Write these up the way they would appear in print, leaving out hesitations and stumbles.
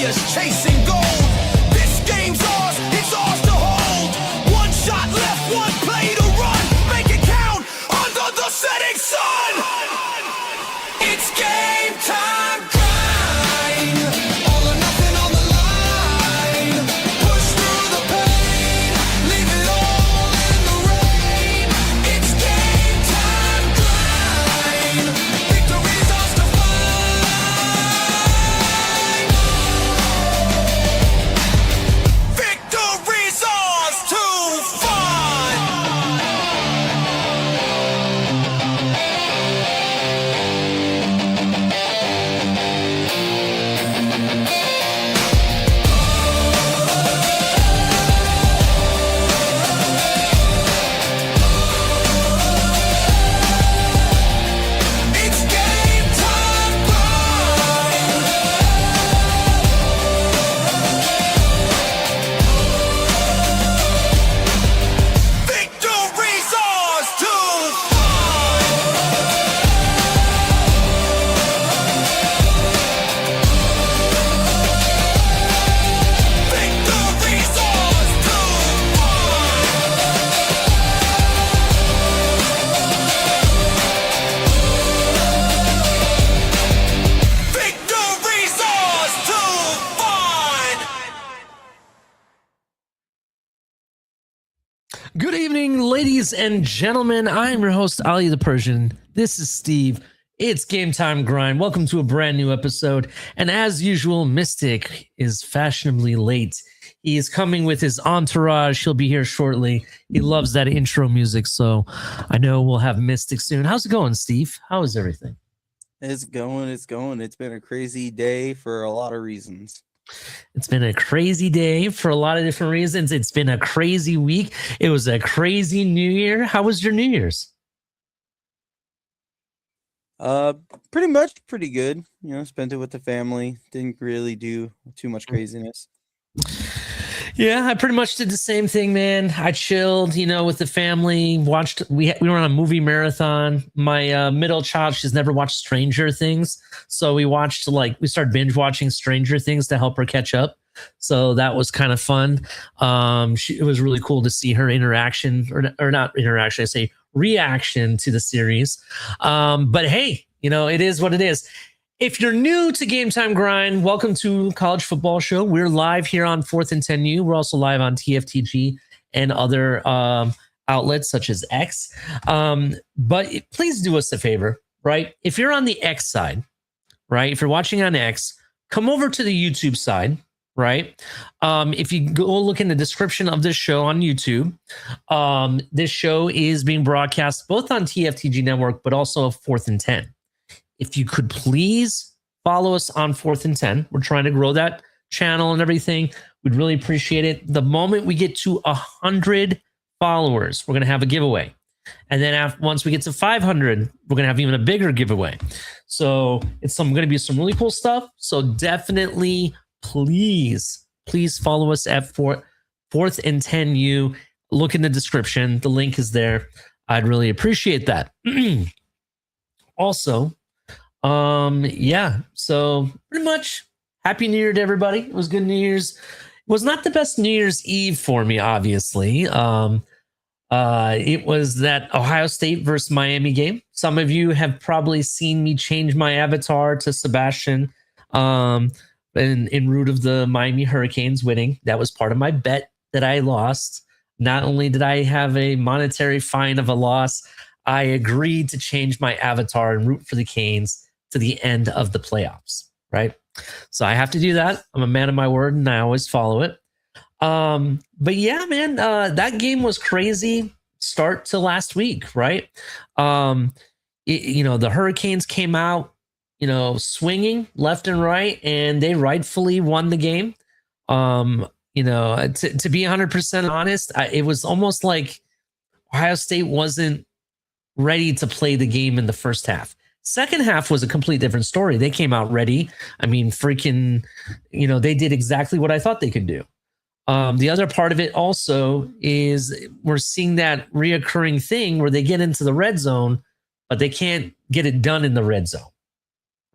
warriors chasing gold. This game's ours, it's ours to hold. One shot left, one play to run. Make it count under the setting sun. It's game time grind. All or nothing on the line. Push through the pain. Leave it all in the rain. It's game time grind. Victory's ours to find. Victory's ours to find. It's game time grind. Victory's ours to find. Victory's ours to find. Victory's ours to find. Good evening, ladies and gentlemen. I'm your host, Ali the Persian. This is Steve. It's Game Time Grind. Welcome to a brand new episode. And as usual, Mystic is fashionably late. He is coming with his entourage. He'll be here shortly. He loves that intro music, so I know we'll have Mystic soon. How's it going, Steve? How is everything? It's going. It's been a crazy day for a lot of reasons. It's been a crazy day for a lot of different reasons. It's been a crazy week. It was a crazy New Year. How was your New Year's? Pretty much pretty good. You know, spent it with the family. Didn't really do too much craziness. Yeah, I pretty much did the same thing, man. I chilled, with the family. We were on a movie marathon. My middle child, she's never watched Stranger Things, so we started binge watching Stranger Things to help her catch up. So that was kind of fun. It was really cool to see her interaction, or not interaction, I say reaction to the series. But hey, it is what it is. If you're new to Game Time Grind, welcome to College Football Show. We're live here on 4th and 10U. We're also live on TFTG and other outlets such as X. But please do us a favor, right? If you're on the X side, right? If you're watching on X, come over to the YouTube side, right? If you go look in the description of this show on YouTube, this show is being broadcast both on TFTG Network, but also 4th and 10. If you could please follow us on 4th and 10. We're trying to grow that channel and everything. We'd really appreciate it. The moment we get to 100 followers, we're going to have a giveaway. And then once we get to 500, we're going to have even a bigger giveaway. So it's going to be some really cool stuff. So definitely, please follow us at 4th and 10U. Look in the description. The link is there. I'd really appreciate that. Also, so pretty much Happy New Year to everybody. It was good New Year's. It was not the best New Year's Eve for me, obviously. It was that Ohio State versus Miami game. Some of you have probably seen me change my avatar to Sebastian in route of the Miami Hurricanes winning. That was part of my bet that I lost. Not only did I have a monetary fine of a loss, I agreed to change my avatar and root for the Canes to the end of the playoffs, right? So I have to do that. I'm a man of my word, and I always follow it. But yeah, man, that game was crazy start to last week, right? The Hurricanes came out, swinging left and right, and they rightfully won the game. To be 100% honest, it was almost like Ohio State wasn't ready to play the game in the first half. Second half was a complete different story. They came out ready. I mean, they did exactly what I thought they could do. The other part of it also is we're seeing that reoccurring thing where they get into the red zone, but they can't get it done in the red zone,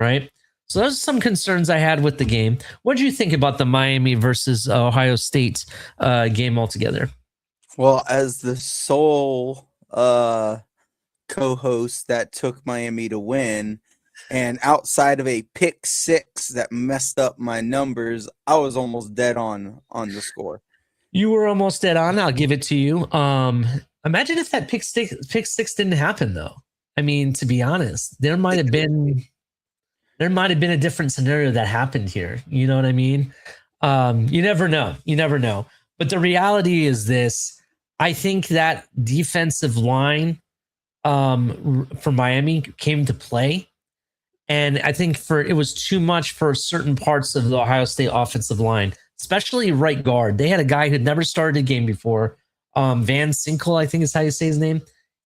right? So those are some concerns I had with the game. What did you think about the Miami versus Ohio State game altogether? Well, as the sole co-host that took Miami to win, and outside of a pick six that messed up my numbers, I was almost dead on the score. You were almost dead on. I'll give it to you. Imagine if that pick six didn't happen, though. I mean, to be honest, there might have been a different scenario that happened here. You know what I mean? You never know. You never know. But the reality is this: I think that defensive line for Miami came to play. And I think it was too much for certain parts of the Ohio State offensive line, especially right guard. They had a guy who had never started a game before. Van Sinkle, I think is how you say his name.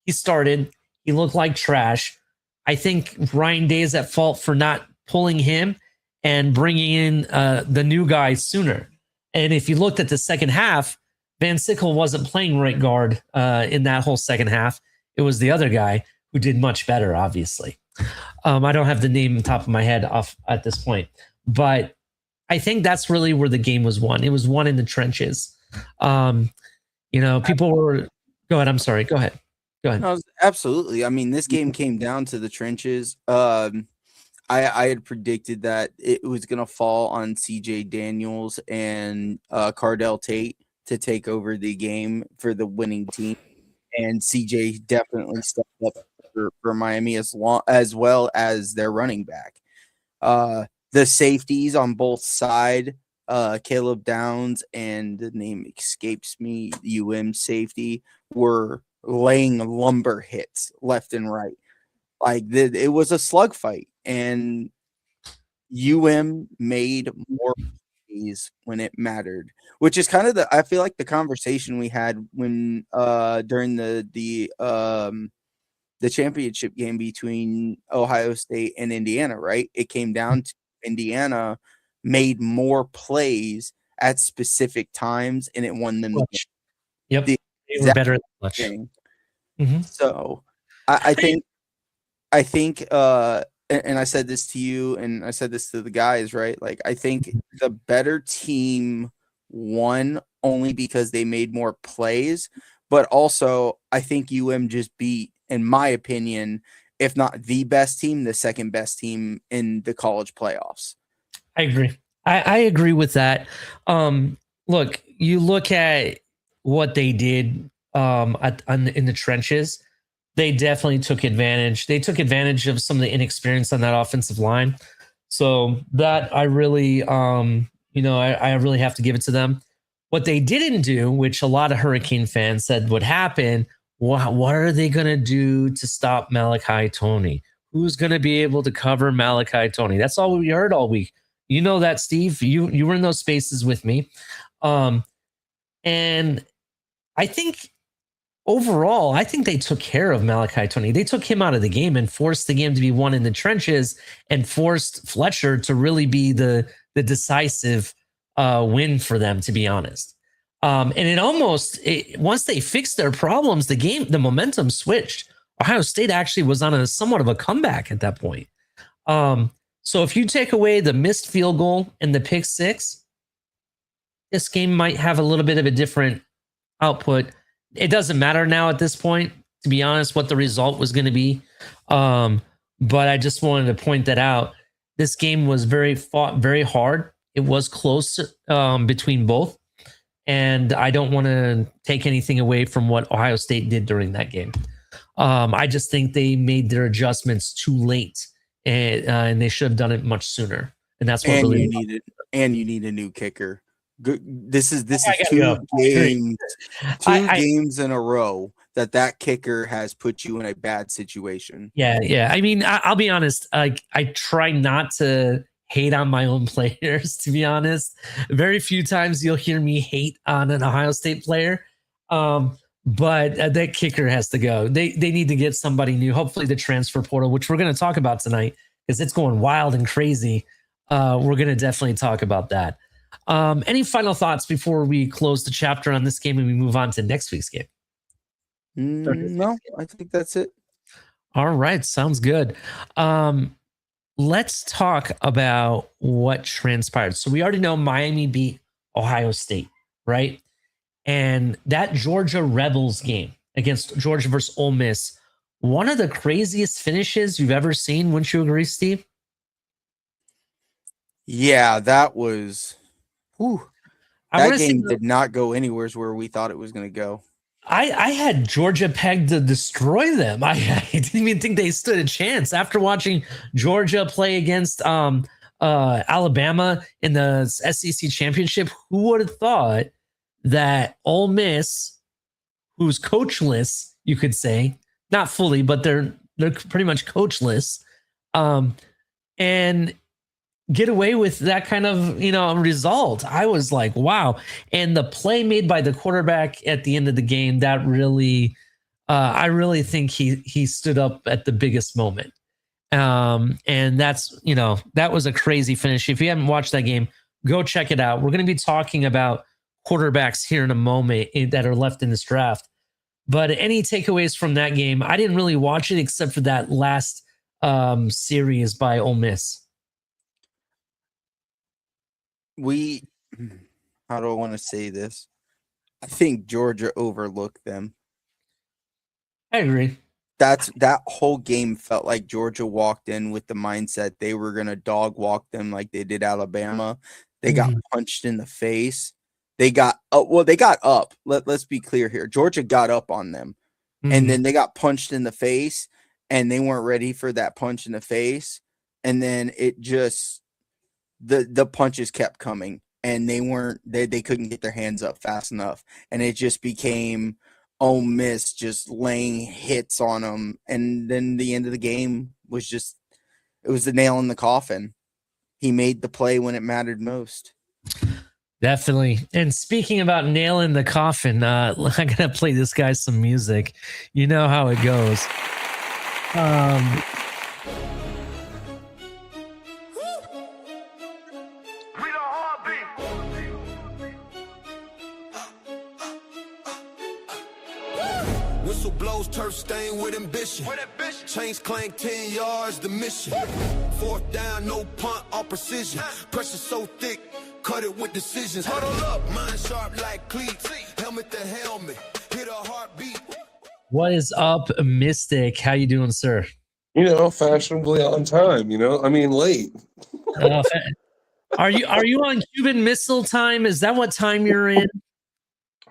He started. He looked like trash. I think Ryan Day is at fault for not pulling him and bringing in the new guy sooner. And if you looked at the second half, Van Sinkle wasn't playing right guard in that whole second half. It was the other guy who did much better, obviously. I don't have the name on the top of my head off at this point, but I think that's really where the game was won. It was won in the trenches. People were. Go ahead. I'm sorry. Go ahead. No, absolutely. I mean, this game came down to the trenches. I had predicted that it was going to fall on CJ Daniels and Cardell Tate to take over the game for the winning team, and CJ definitely stepped up for Miami as well as their running back. The safeties on both sides, Caleb Downs and the name escapes me, safety, were laying lumber hits left and right. Like it was a slug fight, and made more plays when it mattered, which is kind of I feel like the conversation we had when during the championship game between Ohio State and Indiana, right? It came down to Indiana made more plays at specific times, and it won them. Yep, they were better at the clutch. Mm-hmm. So I think, and I said this to you, and I said this to the guys, right? Like, I think the better team won only because they made more plays, but also I think just beat, in my opinion, if not the best team, the second best team in the college playoffs. I agree. I agree with that. Look, you look at what they did in the trenches. They definitely took advantage. They took advantage of some of the inexperience on that offensive line. So that I really, I really have to give it to them. What they didn't do, which a lot of Hurricane fans said would happen, what are they going to do to stop Malachi Toney? Who's going to be able to cover Malachi Toney? That's all we heard all week. You know that, Steve. You were in those spaces with me. And I think overall, I think they took care of Malachi Toney. They took him out of the game and forced the game to be won in the trenches and forced Fletcher to really be the decisive win for them, to be honest. And once they fixed their problems, the momentum switched. Ohio State actually was on a somewhat of a comeback at that point. So if you take away the missed field goal and the pick six, this game might have a little bit of a different output. It doesn't matter now at this point, to be honest, what the result was going to be. But I just wanted to point that out. This game was fought very hard. It was close between both. And I don't want to take anything away from what Ohio State did during that game. I just think they made their adjustments too late, and they should have done it much sooner. And that's what you need a new kicker. This is two games in a row that kicker has put you in a bad situation. Yeah. I mean, I'll be honest. I try not to hate on my own players, to be honest. Very few times you'll hear me hate on an Ohio State player. But that kicker has to go. They need to get somebody new. Hopefully the transfer portal, which we're going to talk about tonight, because it's going wild and crazy. We're going to definitely talk about that. Any final thoughts before we close the chapter on this game and we move on to next week's game? No, I think that's it. All right. Sounds good. let's talk about what transpired. So we already know Miami beat Ohio State, right? And that Georgia Rebels game against Georgia versus Ole Miss, one of the craziest finishes you've ever seen. Wouldn't you agree, Steve? Yeah, that was. Whew, I that want to say game did not go anywhere where we thought it was going to go. I had Georgia pegged to destroy them. I didn't even think they stood a chance after watching Georgia play against Alabama in the SEC championship. Who would have thought that Ole Miss, who's coachless, you could say, not fully, but they're pretty much coachless, and get away with that kind of result. I was like, wow. And the play made by the quarterback at the end of the game, that really I really think he stood up at the biggest moment. And that's that was a crazy finish. If you haven't watched that game, go check it out. We're going to be talking about quarterbacks here in a moment that are left in this draft. But any takeaways from that game? I didn't really watch it except for that last series by Ole Miss. How do I want to say this? I think Georgia overlooked them. I agree. That whole game felt like Georgia walked in with the mindset they were going to dog walk them like they did Alabama. They got punched in the face. They got up. Let's be clear here. Georgia got up on them. And then they got punched in the face and they weren't ready for that punch in the face. And then it just the punches kept coming and they couldn't get their hands up fast enough. And it just became Ole Miss just laying hits on them. And then the end of the game was it was the nail in the coffin. He made the play when it mattered most. Definitely. And speaking about nail in the coffin, I'm going to play this guy some music. You know how it goes. Whistle blows, turf stain with ambition. Chains clank 10 yards, the mission. Fourth down, no punt or precision. Pressure so thick, cut it with decisions. Huddle up, mind sharp like cleats. Helmet to helmet, hit a heartbeat. What is up, Mystic? How you doing, sir? Fashionably on time. I mean, late. Are you on Cuban Missile time? Is that what time you're in?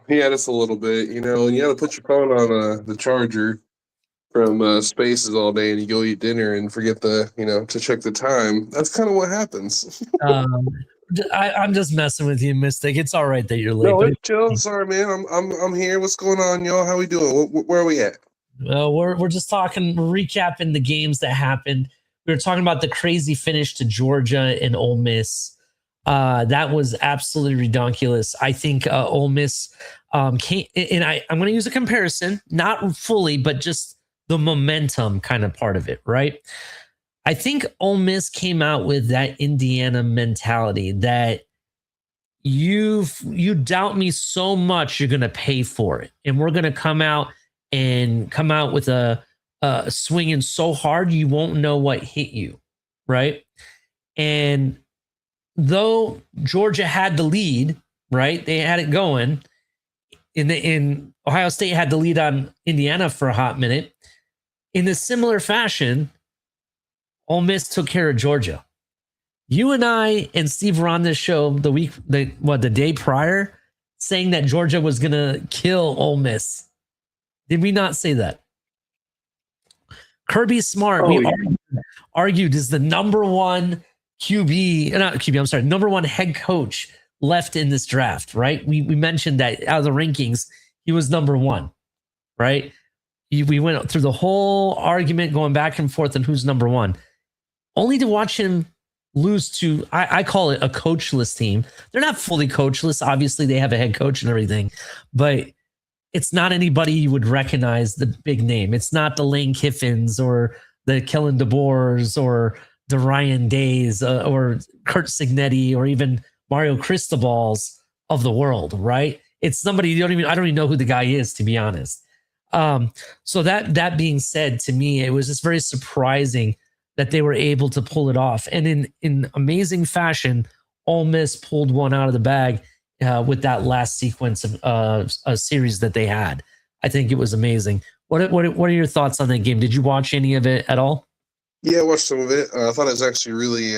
Yeah, just a little bit. And you got to put your phone on the charger from Spaces all day, and you go eat dinner and forget to check the time. That's kind of what happens. I'm just messing with you, Mystic. It's all right that you're late. No, it's chill. Sorry, man. I'm here. What's going on, y'all? How we doing? Where are we at? We're just recapping the games that happened. We were talking about the crazy finish to Georgia and Ole Miss. That was absolutely ridiculous. I think Ole Miss came, and I'm going to use a comparison, not fully, but just the momentum kind of part of it, right? I think Ole Miss came out with that Indiana mentality that you doubt me so much, you're going to pay for it, and we're going to come out with a swinging so hard you won't know what hit you, right? And though Georgia had the lead, right? They had it going. In Ohio State had the lead on Indiana for a hot minute. In a similar fashion, Ole Miss took care of Georgia. You and I and Steve were on this show the day prior, saying that Georgia was gonna kill Ole Miss. Did we not say that? Kirby Smart, argued is the number one number one head coach left in this draft, right? We mentioned that out of the rankings, he was number one, right? We went through the whole argument going back and forth on who's number one, only to watch him lose to, I call it a coachless team. They're not fully coachless. Obviously, they have a head coach and everything, but it's not anybody you would recognize the big name. It's not the Lane Kiffins or the Kellen DeBoers or the Ryan Days or Kurt Signetti or even Mario Cristobal's of the world, right? It's somebody I don't even know who the guy is, to be honest. So that being said, to me, it was just very surprising that they were able to pull it off. And in amazing fashion, Ole Miss pulled one out of the bag with that last sequence of a series that they had. I think it was amazing. What are your thoughts on that game? Did you watch any of it at all? Yeah, I watched some of it. I thought it was actually really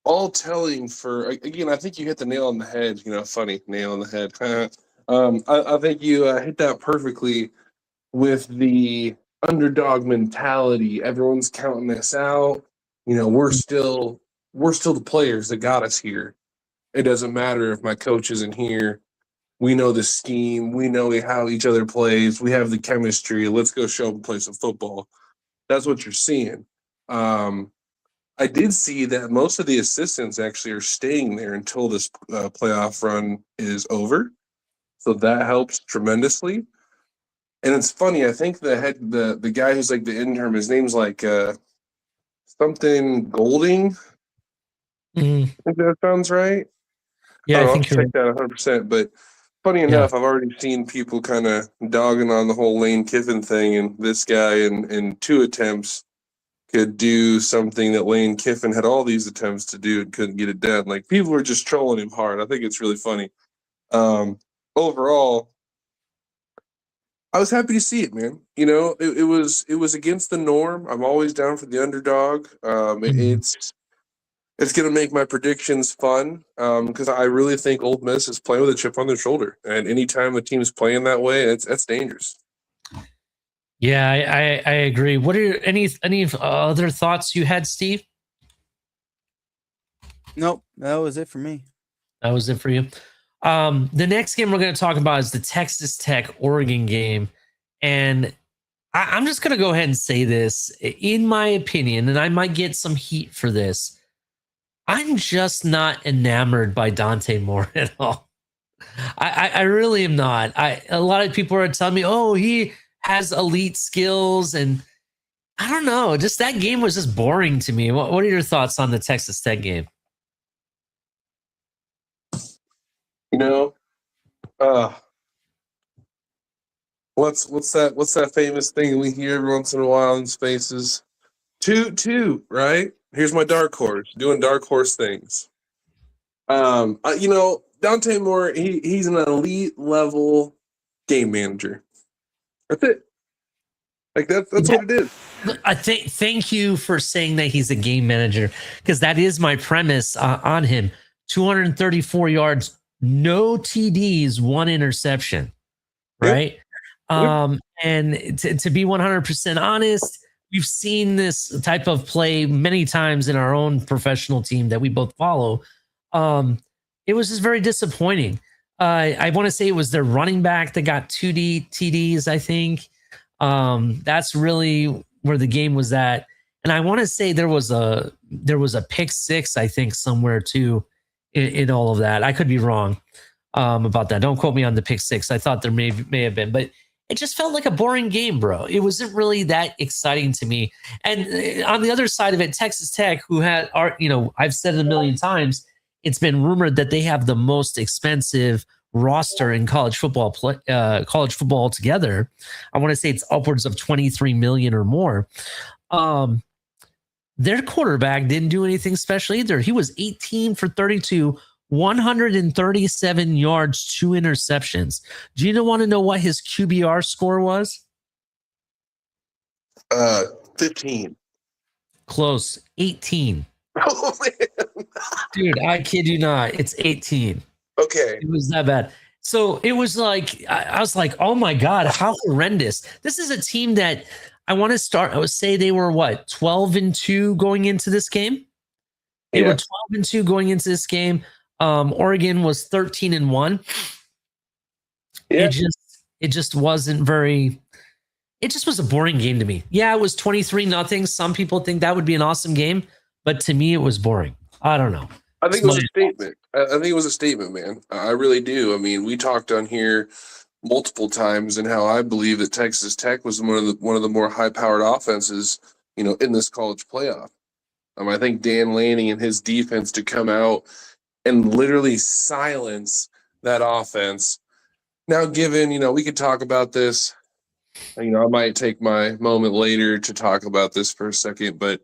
all telling for, again, I think you hit the nail on the head, funny nail on the head. I think you hit that perfectly with the underdog mentality. Everyone's counting us out. We're still the players that got us here. It doesn't matter if my coach isn't here. We know the scheme. We know how each other plays. We have the chemistry. Let's go show them play some football. That's what you're seeing. I did see that most of the assistants actually are staying there until this playoff run is over. So that helps tremendously. And it's funny, I think the guy who's like the intern, his name's like something Golding. Mm, I think that sounds right. yeah, I I don't know, think I'll you're check that 100%. But funny enough, I've already seen people kind of dogging on the whole Lane Kiffin thing, and this guy in 2 attempts could do something that Lane Kiffin had all these attempts to do and couldn't get it done. Like, people were just trolling him hard. I think it's really funny. Overall, I was happy to see it, man. It was against the norm. I'm always down for the underdog. It's going to make my predictions fun because I really think Ole Miss is playing with a chip on their shoulder, and anytime a team is playing that way, that's dangerous. Yeah, I agree. What are any other thoughts you had, Steve? Nope, that was it for me. That was it for you. The next game we're going to talk about is the Texas Tech Oregon game, and I'm just going to go ahead and say this. In my opinion, and I might get some heat for this, I'm just not enamored by Dante Moore at all. I really am not. A lot of people are telling me, oh, he has elite skills, and I don't know. Just that game was just boring to me. What are your thoughts on the Texas Tech game? What's that famous thing we hear every once in a while in spaces? Two, right? Here's my dark horse doing dark horse things. Dante Moore, he's an elite level game manager. That's it. Like that's what it is. I think. Thank you for saying that he's a game manager, because that is my premise on him. 234 yards, no TDs, 1 interception. Right. Yep. And to be 100% honest, we've seen this type of play many times in our own professional team that we both follow. It was just very disappointing. I want to say it was their running back that got 2 TDs, I think. That's really where the game was at. And I want to say there was a pick 6, I think, somewhere too in all of that. I could be wrong about that. Don't quote me on the pick 6. I thought there may have been, but it just felt like a boring game, bro. It wasn't really that exciting to me. And on the other side of it, Texas Tech, who had I've said it a million times, it's been rumored that they have the most expensive roster in college football altogether. I want to say it's upwards of 23 million or more. Their quarterback didn't do anything special either. He was 18 for 32, 137 yards, 2 interceptions. Do you want to know what his QBR score was? 15. Close. 18. Oh man. Dude, I kid you not. It's 18. Okay. It was that bad. So it was like, I was like, oh my God, how horrendous. This is a team that I would say they were 12-2 going into this game. They were 12-2 going into this game. Oregon was 13-1. Yeah. It just wasn't very. It just was a boring game to me. Yeah, it was 23-0. Some people think that would be an awesome game, but to me, it was boring. I don't know. I think it was a statement. I think it was a statement, man. I really do. I mean, we talked on here multiple times and how I believe that Texas Tech was one of the more high-powered offenses, in this college playoff. I think Dan Lanning and his defense to come out and literally silence that offense. Now, given, we could talk about this, You know, I might take my moment later to talk about this for a second, but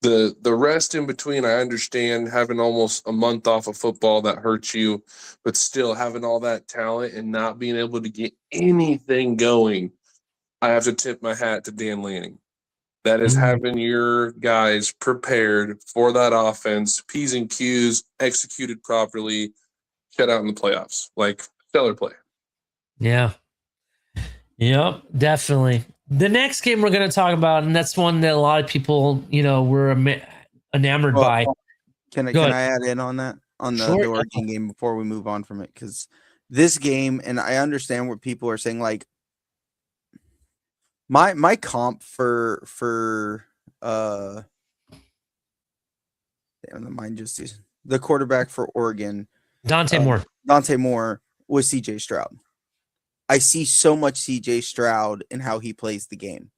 the rest in between, I understand having almost a month off of football that hurts you, but still having all that talent and not being able to get anything going. I have to tip my hat to Dan Lanning. That is having your guys prepared for that offense, P's and Q's executed properly, shut out in the playoffs. Like stellar play. Yeah. Yep, definitely. The next game we're going to talk about, and that's one that a lot of people, were enamored Well, by. Can Go I ahead. add in on that on the Sure. Oregon game before we move on from it? Because this game, and I understand what people are saying. Like my comp for damn, the mind just the quarterback for Oregon, Dante Moore. Dante Moore, was CJ Stroud. I see so much CJ Stroud in how he plays the game.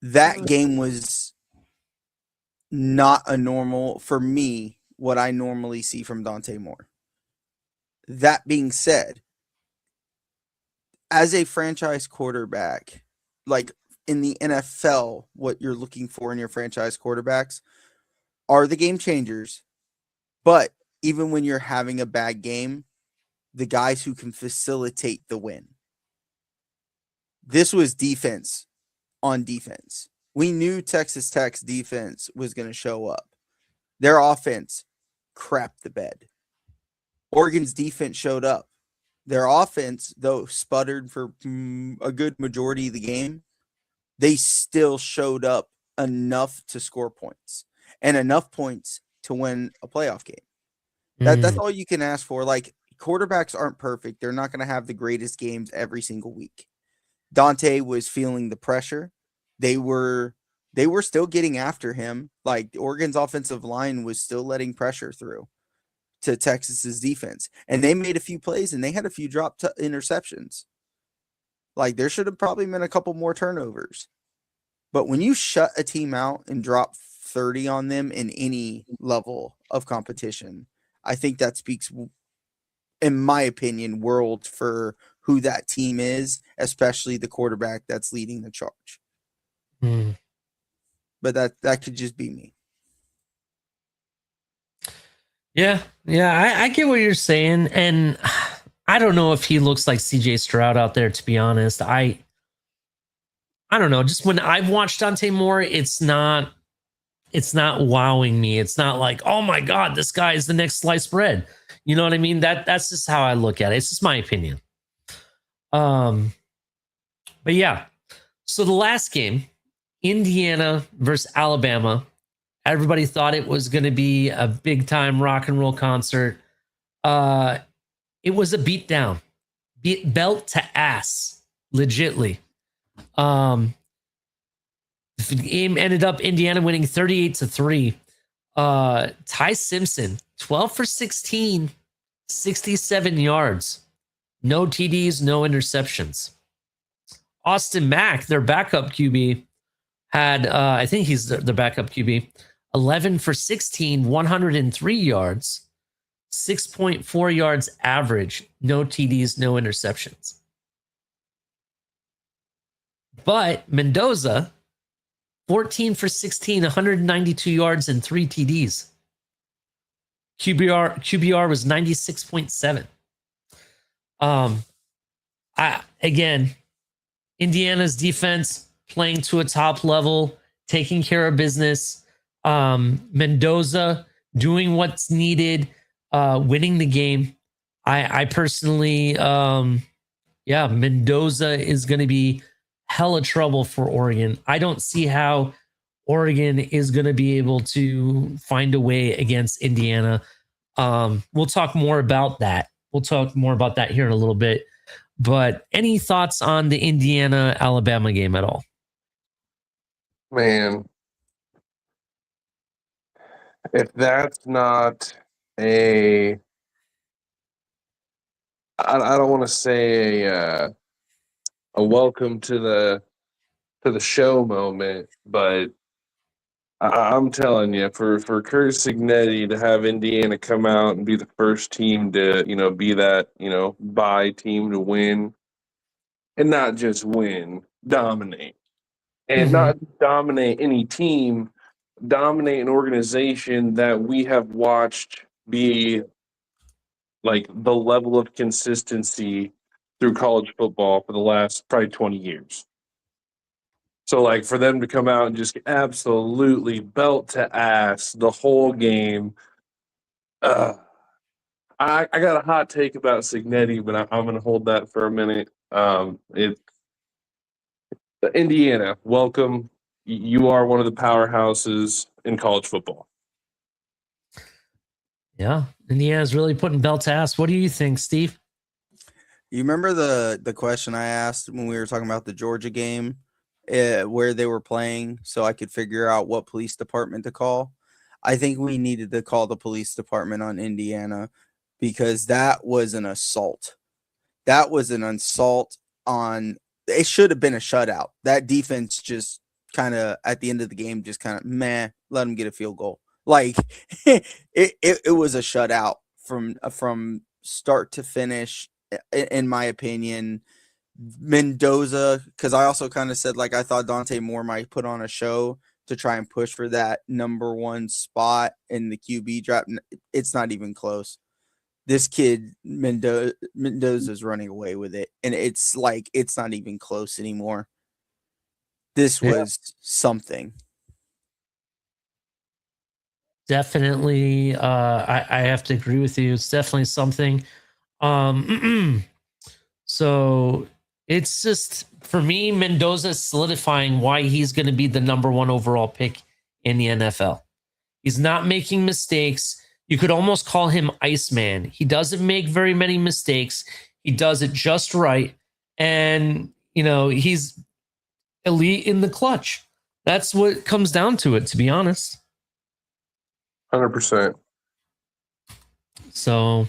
That game was not a normal, for me, what I normally see from Dante Moore. That being said, as a franchise quarterback, like in the NFL, what you're looking for in your franchise quarterbacks are the game changers. But even when you're having a bad game, the guys who can facilitate the win. This was defense on defense. We knew Texas Tech's defense was going to show up. Their offense crapped the bed. Oregon's defense showed up. Their offense, though, sputtered for a good majority of the game. They still showed up enough to score points and enough points to win a playoff game. That's all you can ask for. Like, quarterbacks aren't perfect. They're not going to have the greatest games every single week. Dante was feeling the pressure. They were still getting after him. Like, Oregon's offensive line was still letting pressure through to Texas's defense. And they made a few plays and they had a few drop interceptions. Like, there should have probably been a couple more turnovers. But when you shut a team out and drop 30 on them in any level of competition, I think that speaks, in my opinion, world for who that team is, especially the quarterback that's leading the charge. But that could just be me. Yeah, I get what you're saying, and I don't know if he looks like CJ Stroud out there. To be honest, I don't know. Just when I've watched Dante Moore, it's not wowing me. It's not like, oh my god, this guy is the next sliced bread. You know what I mean? That's just how I look at it. It's just my opinion. But yeah. So the last game, Indiana versus Alabama. Everybody thought it was going to be a big time rock and roll concert. It was a beatdown, belt to ass, legitly. The game ended up Indiana winning 38-3. Ty Simpson, 12 for 16, 67 yards, no TDs, no interceptions. Austin Mack, their backup QB, had, I think he's the backup QB, 11 for 16, 103 yards, 6.4 yards average, no TDs, no interceptions. But Mendoza, 14 for 16, 192 yards and 3 TDs. QBR was 96.7. Again, Indiana's defense playing to a top level, taking care of business. Mendoza doing what's needed, winning the game. I personally, Mendoza is going to be hella trouble for Oregon. I don't see how Oregon is going to be able to find a way against Indiana. We'll talk more about that. Here in a little bit. But any thoughts on the Indiana-Alabama game at all? Man, if that's not I don't want to say a welcome to the show moment, but I'm telling you, for Kurt Signetti to have Indiana come out and be the first team to, be that, bye team to win, and not just win, dominate. And Mhm. not dominate any team, dominate an organization that we have watched be like the level of consistency through college football for the last probably 20 years. So, like, for them to come out and just absolutely belt to ass the whole game, uh, I got a hot take about Signetti, but I'm going to hold that for a minute. Indiana, welcome. You are one of the powerhouses in college football. Yeah, Indiana's really putting belt to ass. What do you think, Steve? You remember the question I asked when we were talking about the Georgia game, where they were playing, so I could figure out what police department to call? I think we needed to call the police department on Indiana because that was an assault. That was an assault on. It should have been a shutout. That defense just kind of at the end of the game just kind of let them get a field goal. Like it was a shutout from start to finish. In my opinion, Mendoza, because I also kind of said like I thought Dante Moore might put on a show to try and push for that number one spot in the QB draft. It's not even close. This kid Mendoza's running away with it, and it's like it's not even close anymore. This Yeah. was something. Definitely, I have to agree with you. It's definitely something. So it's just for me, Mendoza solidifying why he's going to be the number one overall pick in the NFL. He's not making mistakes. You could almost call him Iceman. He doesn't make very many mistakes. He does it just right. And, he's elite in the clutch. That's what comes down to it, to be honest. 100%. So,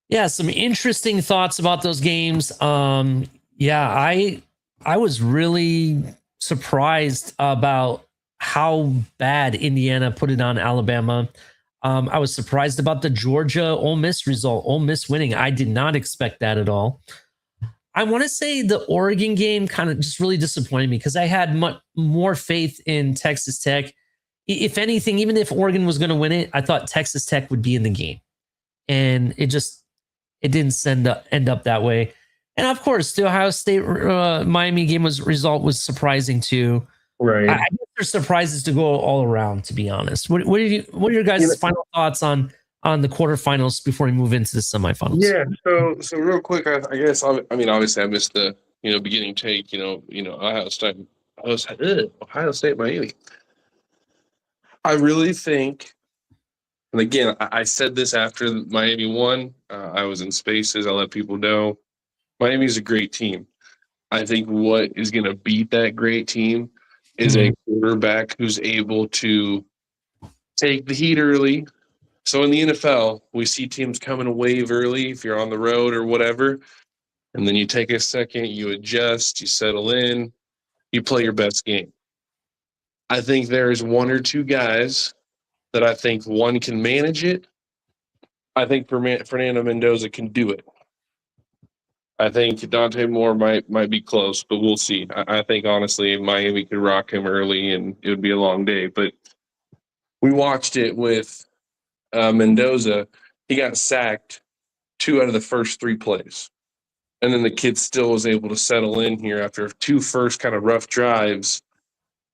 yeah, some interesting thoughts about those games. Yeah, I was really surprised about how bad Indiana put it on Alabama. I was surprised about the Georgia Ole Miss result. Ole Miss winning. I did not expect that at all. I want to say the Oregon game kind of just really disappointed me because I had much more faith in Texas Tech. If anything, even if Oregon was going to win it, I thought Texas Tech would be in the game, and it didn't end up that way. And of course, the Ohio State Miami game result was surprising too. Right. I guess there's surprises to go all around, to be honest. What are your guys' final thoughts on the quarterfinals before we move into the semifinals? Yeah. So real quick, I guess obviously I missed the beginning take. Ohio State, Miami. I really think, and again, I said this after Miami won. I was in spaces. I let people know Miami's a great team. I think what is going to beat that great team is a quarterback who's able to take the heat early. So in the NFL, we see teams coming a wave early if you're on the road or whatever. And then you take a second, you adjust, you settle in, you play your best game. I think there is one or two guys that I think one can manage it. I think Fernando Mendoza can do it. I think Dante Moore might be close, but we'll see. I think honestly Miami could rock him early and it would be a long day. But we watched it with Mendoza. He got sacked 2 out of the first 3 plays. And then the kid still was able to settle in here after 2 first kind of rough drives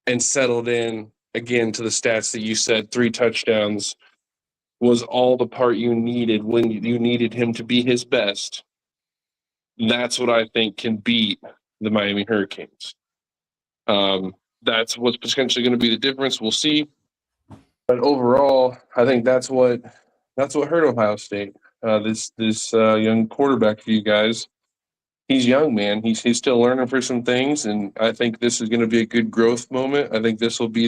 and settled in again to the stats that you said. 3 touchdowns was all the part you needed when you needed him to be his best. That's what I think can beat the Miami Hurricanes. That's what's potentially going to be the difference. We'll see. But overall, I think that's what hurt Ohio State. This young quarterback for you guys. He's young, man. He's still learning for some things, and I think this is going to be a good growth moment. I think this will be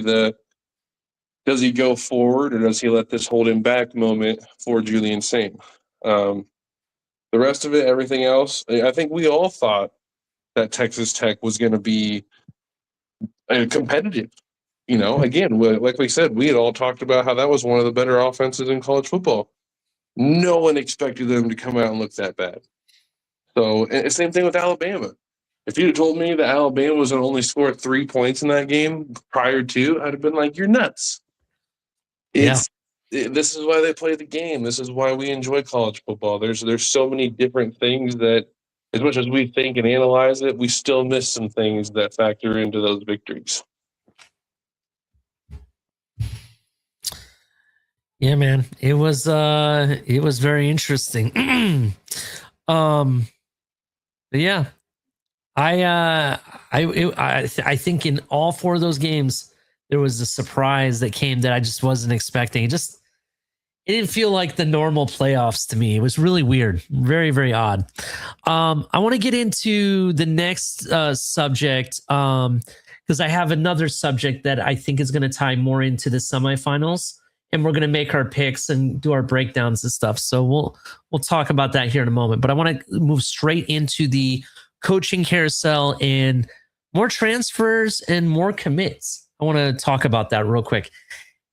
does he go forward or does he let this hold him back moment for Julian Saint? The rest of it, everything else, I think we all thought that Texas Tech was going to be competitive. again, like we said, we had all talked about how that was one of the better offenses in college football. No one expected them to come out and look that bad. So, and same thing with Alabama. If you'd have told me that Alabama was going to only score 3 points in that game prior to, I'd have been like, "You're nuts." Yeah. This is why they play the game. This is why we enjoy college football. There's so many different things that, as much as we think and analyze it, we still miss some things that factor into those victories. Yeah, man. It was very interesting. But yeah, I think in all 4 of those games there was a surprise that came that I just wasn't expecting. It didn't feel like the normal playoffs to me. It was really weird, very very odd. I want to get into the next subject because I have another subject that I think is going to tie more into the semifinals, and we're going to make our picks and do our breakdowns and stuff. So we'll talk about that here in a moment. But I want to move straight into the coaching carousel and more transfers and more commits. I want to talk about that real quick.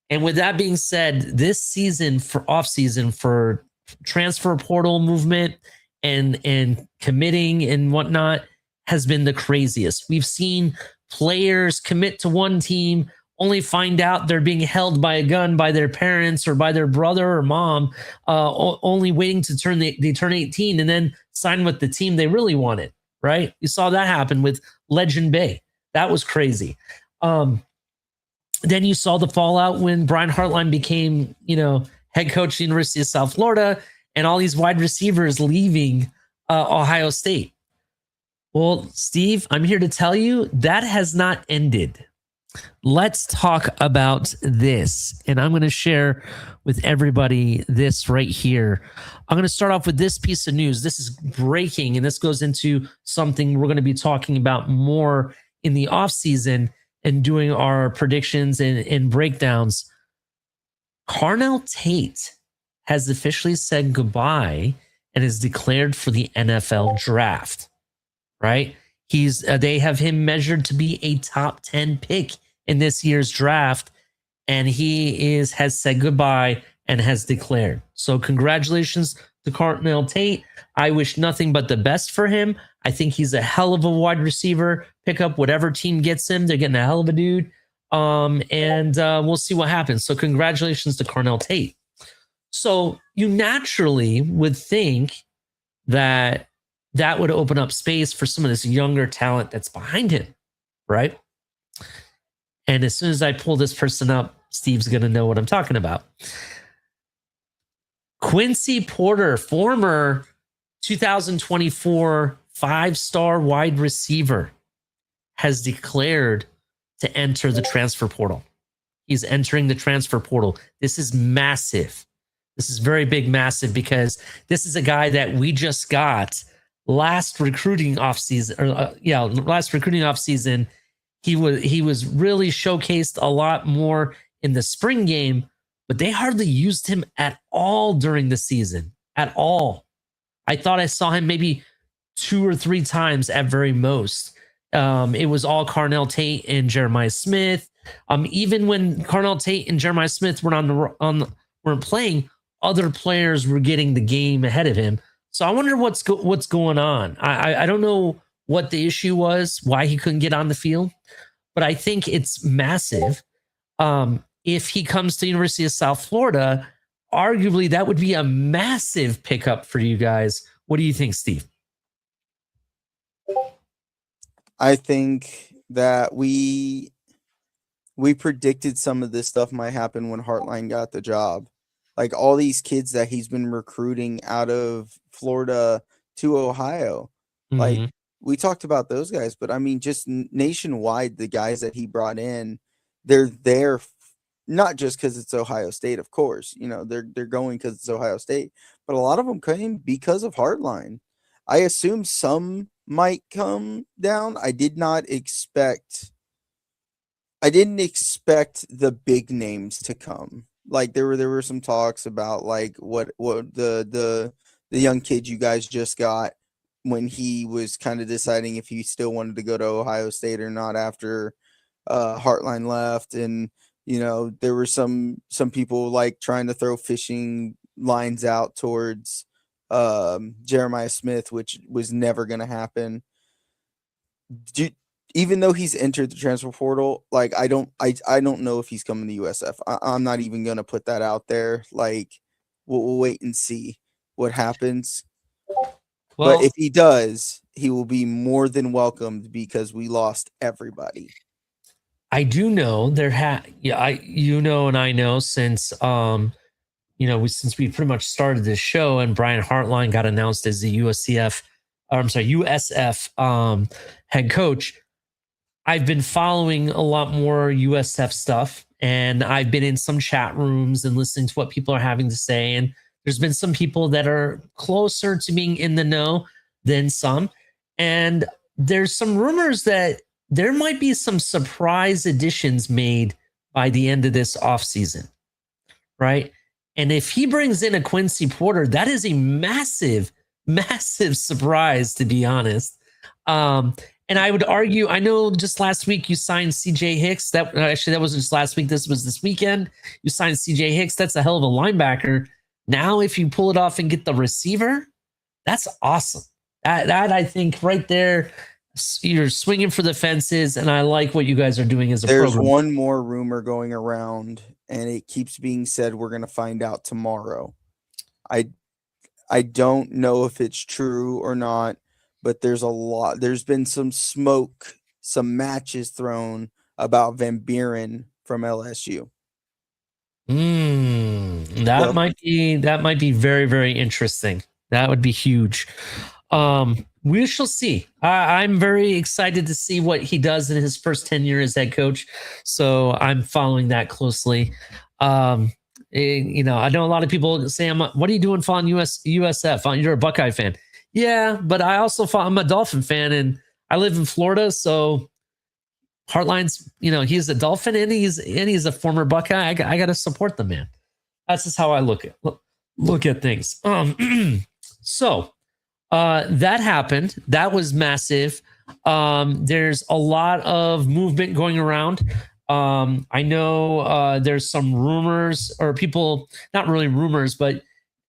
And with that being said, this season for offseason for transfer portal movement and committing and whatnot has been the craziest. We've seen players commit to one team, only find out they're being held by a gun by their parents or by their brother or mom, only waiting to turn 18 and then sign with the team they really wanted, right? You saw that happen with Legend Bay. That was crazy. Then you saw the fallout when Brian Hartline became, head coach at the University of South Florida and all these wide receivers leaving Ohio State. Well, Steve, I'm here to tell you that has not ended. Let's talk about this. And I'm going to share with everybody this right here. I'm going to start off with this piece of news. This is breaking, and this goes into something we're going to be talking about more in the offseason and doing our predictions and breakdowns. Carnell Tate has officially said goodbye and is declared for the NFL draft, right? They have him measured to be a top 10 pick in this year's draft, and he has said goodbye and has declared. So congratulations to Carnell Tate. I wish nothing but the best for him. I think he's a hell of a wide receiver. Pick up whatever team gets him. They're getting a hell of a dude. And we'll see what happens. So congratulations to Carnell Tate. So you naturally would think that would open up space for some of this younger talent that's behind him, right? And as soon as I pull this person up, Steve's going to know what I'm talking about. Quincy Porter, former 2024 5-star wide receiver, has declared to enter the transfer portal. He's entering the transfer portal. This is massive. This is very big, massive, because this is a guy that we just got last recruiting offseason. Last recruiting offseason. He was really showcased a lot more in the spring game, but they hardly used him at all during the season. At all. I thought I saw him maybe 2 or 3 times at very most. It was all Carnell Tate and Jeremiah Smith. Even when Carnell Tate and Jeremiah Smith weren't playing, other players were getting the game ahead of him. So I wonder what's going on. I don't know what the issue was, why he couldn't get on the field, but I think it's massive. If he comes to the University of South Florida, arguably that would be a massive pickup for you guys. What do you think, Steve? I think that we predicted some of this stuff might happen when Hartline got the job. Like all these kids that he's been recruiting out of Florida to Ohio. Mm-hmm. Like we talked about those guys, but I mean, just nationwide, the guys that he brought in, they're there not just because it's Ohio State, of course. They're going because it's Ohio State, but a lot of them came because of Hartline. I assume some might come down. I didn't expect the big names to come. Like there were some talks about like what the young kid you guys just got when he was kind of deciding if he still wanted to go to Ohio State or not after Heartline left, and there were some people like trying to throw fishing lines out towards Jeremiah Smith, which was never going to happen. Even though he's entered the transfer portal, like I don't know if he's coming to USF. I'm not even going to put that out there. Like we'll wait and see what happens. Well, But if he does, he will be more than welcomed because we lost everybody. I do know and I know since since we pretty much started this show and Brian Hartline got announced as the USF head coach, I've been following a lot more USF stuff, and I've been in some chat rooms and listening to what people are having to say. And there's been some people that are closer to being in the know than some. And there's some rumors that there might be some surprise additions made by the end of this offseason, right? And if he brings in a Quincy Porter, that is a massive, massive surprise, to be honest. And I would argue, I know just last week you signed CJ Hicks. That wasn't just last week. This was this weekend. You signed CJ Hicks. That's a hell of a linebacker. Now, if you pull it off and get the receiver, that's awesome. That I think right there, you're swinging for the fences, and I like what you guys are doing as a There's program. one more rumor going around, and it keeps being said we're going to find out tomorrow. I don't know if it's true or not, but there's been some smoke, some matches thrown about Van Buren from LSU. That might be very, very interesting. That would be huge. We shall see. I'm very excited to see what he does in his first tenure as head coach. So I'm following that closely. I know a lot of people say, what are you doing following USF? You're a Buckeye fan. Yeah, but I'm a Dolphin fan, and I live in Florida. So Hartline's, he's a Dolphin and he's a former Buckeye. I got to support the man. That's just how I look at things. So that happened. That was massive. There's a lot of movement going around. I know there's some rumors, or people, not really rumors, but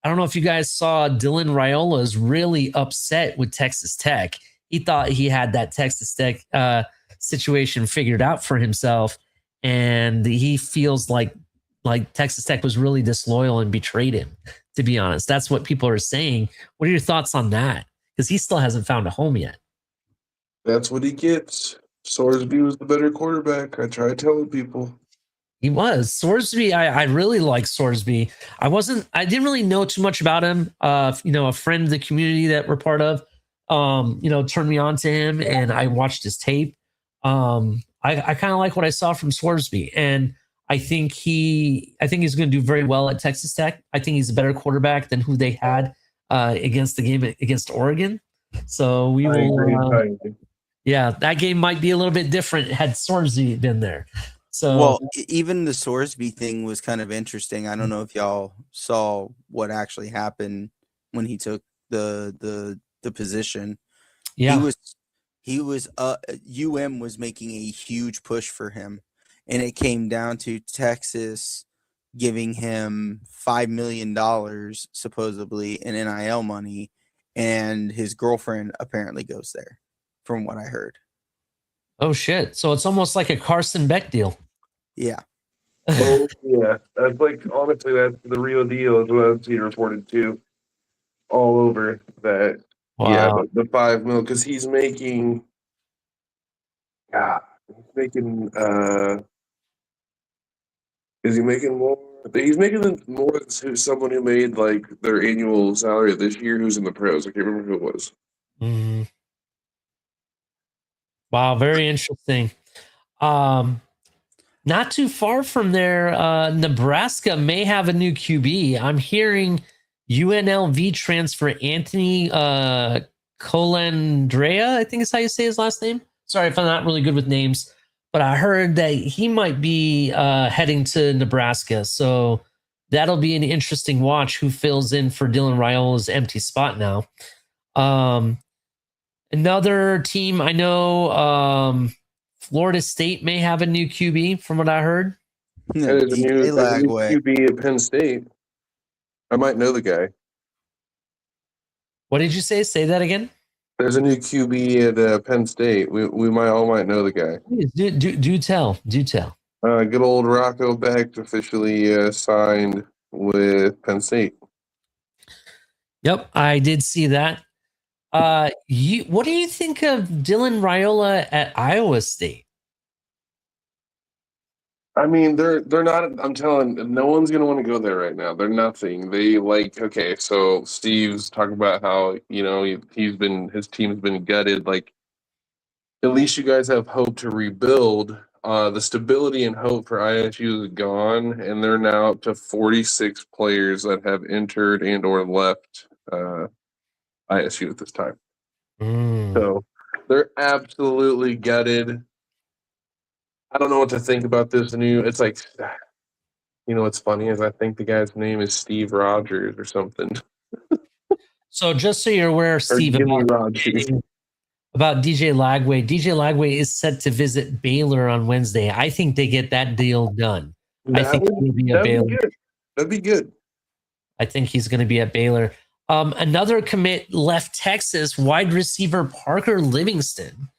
I don't know if you guys saw Dylan Raiola is really upset with Texas Tech. He thought he had that Texas Tech situation figured out for himself, and he feels like Texas Tech was really disloyal and betrayed him, to be honest. That's what people are saying. What are your thoughts on that? Because he still hasn't found a home yet. That's what he gets. Sorsby was the better quarterback. I try telling people. He was. Sorsby, I really like Sorsby. I didn't really know too much about him. A friend of the community that we're part of, turned me on to him, and I watched his tape. I kind of like what I saw from Sorsby, and I think he's going to do very well at Texas Tech. I think he's a better quarterback than who they had against the game against Oregon. So we will. Yeah, that game might be a little bit different had Sorsby been there. So, well, even the Sorsby thing was kind of interesting. I don't know if y'all saw what actually happened when he took the position. Yeah, he was UM was making a huge push for him, and it came down to Texas giving him $5 million supposedly in NIL money, and his girlfriend apparently goes there, from what I heard. Oh shit! So it's almost like a Carson Beck deal. Yeah. Oh yeah, that's honestly that's the real deal. Is what I've seen reported too, all over that. Wow. Yeah, the $5 million, because he's making. Is he making more? He's making more than someone who made their annual salary this year who's in the pros. I can't remember who it was. Mm-hmm. Wow, very interesting. Not too far from there, Nebraska may have a new QB. I'm hearing UNLV transfer Anthony Colandrea, I think is how you say his last name. Sorry if I'm not really good with names, but I heard that he might be heading to Nebraska. So that'll be an interesting watch who fills in for Dylan Raiola's empty spot now. Another team I know, Florida State may have a new QB, from what I heard. There's a new Lagway. QB at Penn State. I might know the guy. What did you say? Say that again. There's a new QB at Penn State. We might know the guy. Please, do tell. Do tell. Good old Rocco Becht officially signed with Penn State. Yep, I did see that. What do you think of Dylan Raiola at Iowa State? I mean, they're not. I'm telling, no one's gonna want to go there right now. They're nothing. They like, okay. So Steve's talking about how his team's been gutted. Like, at least you guys have hope to rebuild. The stability and hope for ISU is gone, and they're now up to 46 players that have entered and or left ISU at this time. So they're absolutely gutted. I don't know what to think about this new. It's like, what's funny is I think the guy's name is Steve Rogers or something. So just so you're aware, Steve, about DJ Lagway. DJ Lagway is set to visit Baylor on Wednesday. I think they get that deal done. I think he'll be at Baylor. That'd be good. I think he's going to be at Baylor. Another commit left Texas, wide receiver Parker Livingston.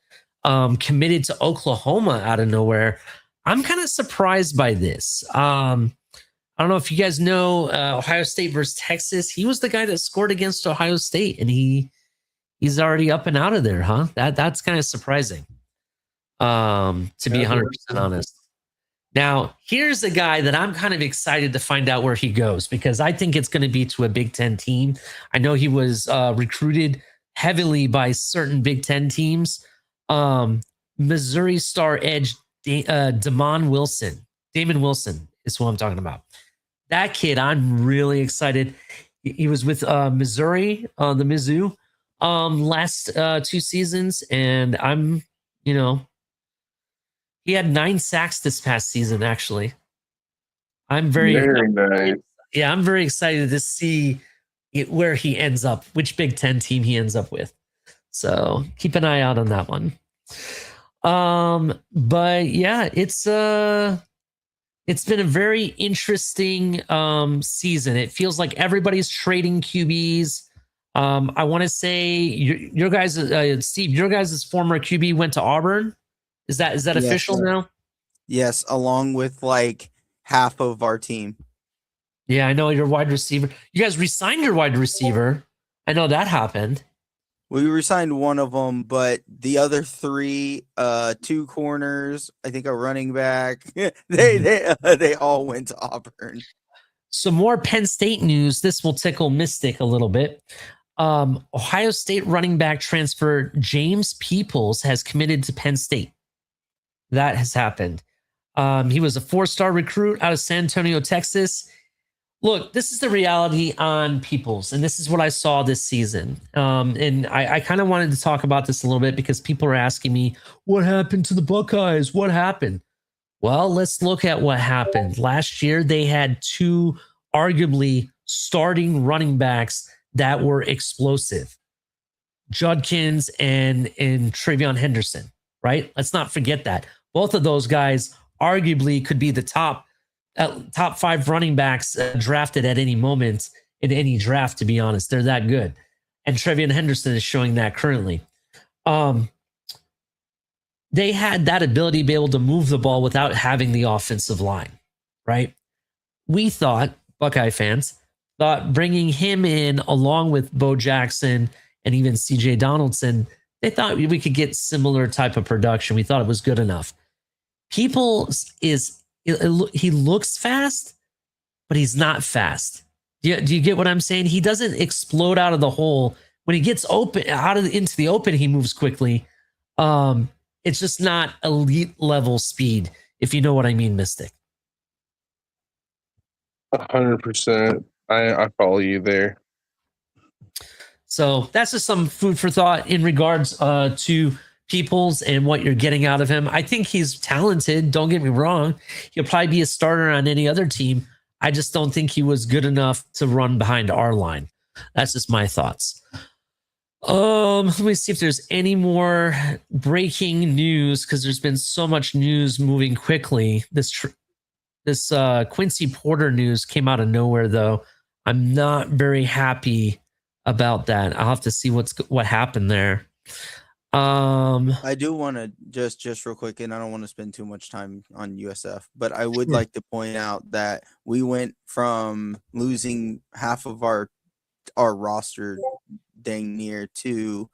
Committed to Oklahoma out of nowhere. I'm kind of surprised by this. I don't know if you guys know Ohio State versus Texas. He was the guy that scored against Ohio State, and he's already up and out of there, huh? That's kind of surprising. To be 100% honest. Now, here's a guy that I'm kind of excited to find out where he goes, because I think it's going to be to a Big Ten team. I know he was recruited heavily by certain Big Ten teams. Missouri star edge Damon Wilson. Damon Wilson is who I'm talking about. That kid, I'm really excited. He was with Missouri, the Mizzou, last 2 seasons, and he had 9 sacks this past season. Actually, I'm very nice. Yeah, I'm very excited to see where he ends up, which Big Ten team he ends up with. So keep an eye out on that one. But yeah, it's been a very interesting season. It feels like everybody's trading QBs. I want to say your guys, Steve, your guys' former QB went to Auburn. Is that yes, official now? Yes, along with like half of our team. Yeah, I know your wide receiver. You guys re-signed your wide receiver. I know that happened. We re-signed one of them, but the other 3, 2 corners, I think a running back, they all went to Auburn. Some more Penn State news. This will tickle Mystic a little bit. Ohio State running back transfer James Peoples has committed to Penn State. That has happened. He was a 4-star recruit out of San Antonio, Texas. Look, this is the reality on Peoples, and this is what I saw this season. And I kind of wanted to talk about this a little bit because people are asking me, what happened to the Buckeyes? What happened? Well, let's look at what happened. Last year, they had 2 arguably starting running backs that were explosive. Judkins and Travion Henderson, right? Let's not forget that. Both of those guys arguably could be the top 5 running backs drafted at any moment in any draft, to be honest. They're that good. And Travion Henderson is showing that currently. They had that ability to be able to move the ball without having the offensive line, right? We thought, Buckeye fans, thought bringing him in along with Bo Jackson and even CJ Donaldson, they thought we could get similar type of production. We thought it was good enough. Peoples he looks fast, but he's not fast. Do you get what I'm saying? He doesn't explode out of the hole. When he gets open into the open, he moves quickly. It's just not elite level speed, if you know what I mean, Mystic. 100%. I follow you there. So that's just some food for thought in regards to Peoples and what you're getting out of him. I think he's talented. Don't get me wrong. He'll probably be a starter on any other team. I just don't think he was good enough to run behind our line. That's just my thoughts. Let me see if there's any more breaking news because there's been so much news moving quickly. This Quincy Porter news came out of nowhere, though. I'm not very happy about that. I'll have to see what happened there. I do want to just real quick, and I don't want to spend too much time on USF, but I would like to point out that we went from losing half of our roster dang near to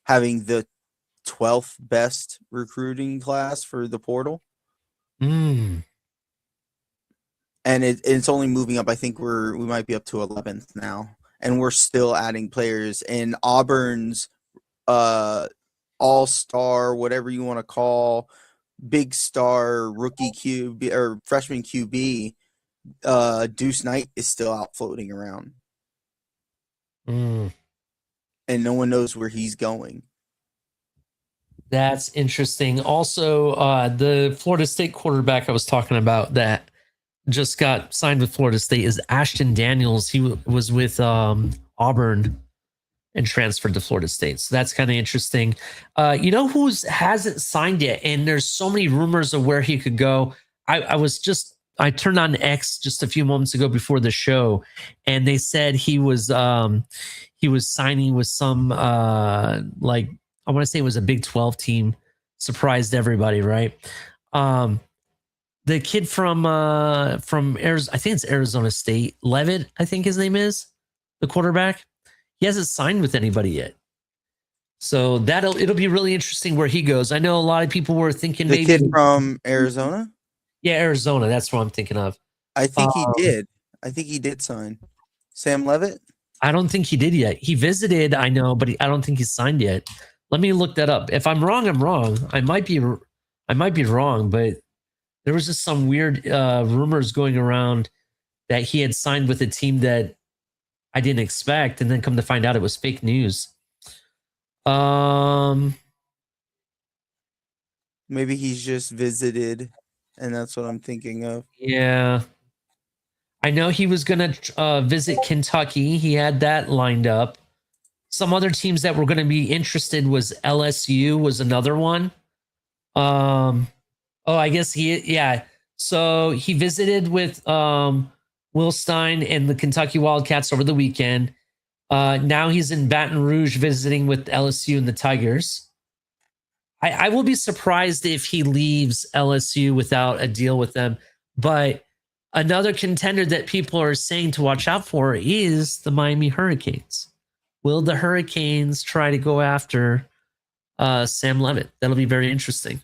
having the 12th best recruiting class for the portal. Mm. And it's only moving up. I think we might be up to 11th now, and we're still adding players. And Auburn's all-star, whatever you want to call, big star rookie QB or freshman QB, Deuce Knight is still out floating around. Mm. And no one knows where he's going. That's interesting. Also, the Florida State quarterback I was talking about that just got signed with Florida State is Ashton Daniels. He was with Auburn and transferred to Florida State. So that's kind of interesting. You know who hasn't signed yet? And there's so many rumors of where he could go. I turned on X just a few moments ago before the show, and they said he was signing with some like I want to say it was a Big 12 team. Surprised everybody, right? The kid from Arizona, I think it's Arizona State, Levitt, I think his name is, the quarterback. He hasn't signed with anybody yet. So it'll be really interesting where he goes. I know a lot of people were thinking the kid from Arizona. Yeah, Arizona. That's what I'm thinking of. I think he did. I think he did sign. Sam Levitt? I don't think he did yet. He visited, I know, but I don't think he's signed yet. Let me look that up. If I'm wrong, I'm wrong. I might be wrong, but there was just some weird rumors going around that he had signed with a team that I didn't expect, and then come to find out it was fake news. Maybe he's just visited, and that's what I'm thinking of. Yeah. I know he was going to visit Kentucky. He had that lined up. Some other teams that were going to be interested was LSU was another one. I guess So he visited with Will Stein and the Kentucky Wildcats over the weekend. Now he's in Baton Rouge visiting with LSU and the Tigers. I will be surprised if he leaves LSU without a deal with them. But another contender that people are saying to watch out for is the Miami Hurricanes. Will the Hurricanes try to go after Sam Levitt? That'll be very interesting.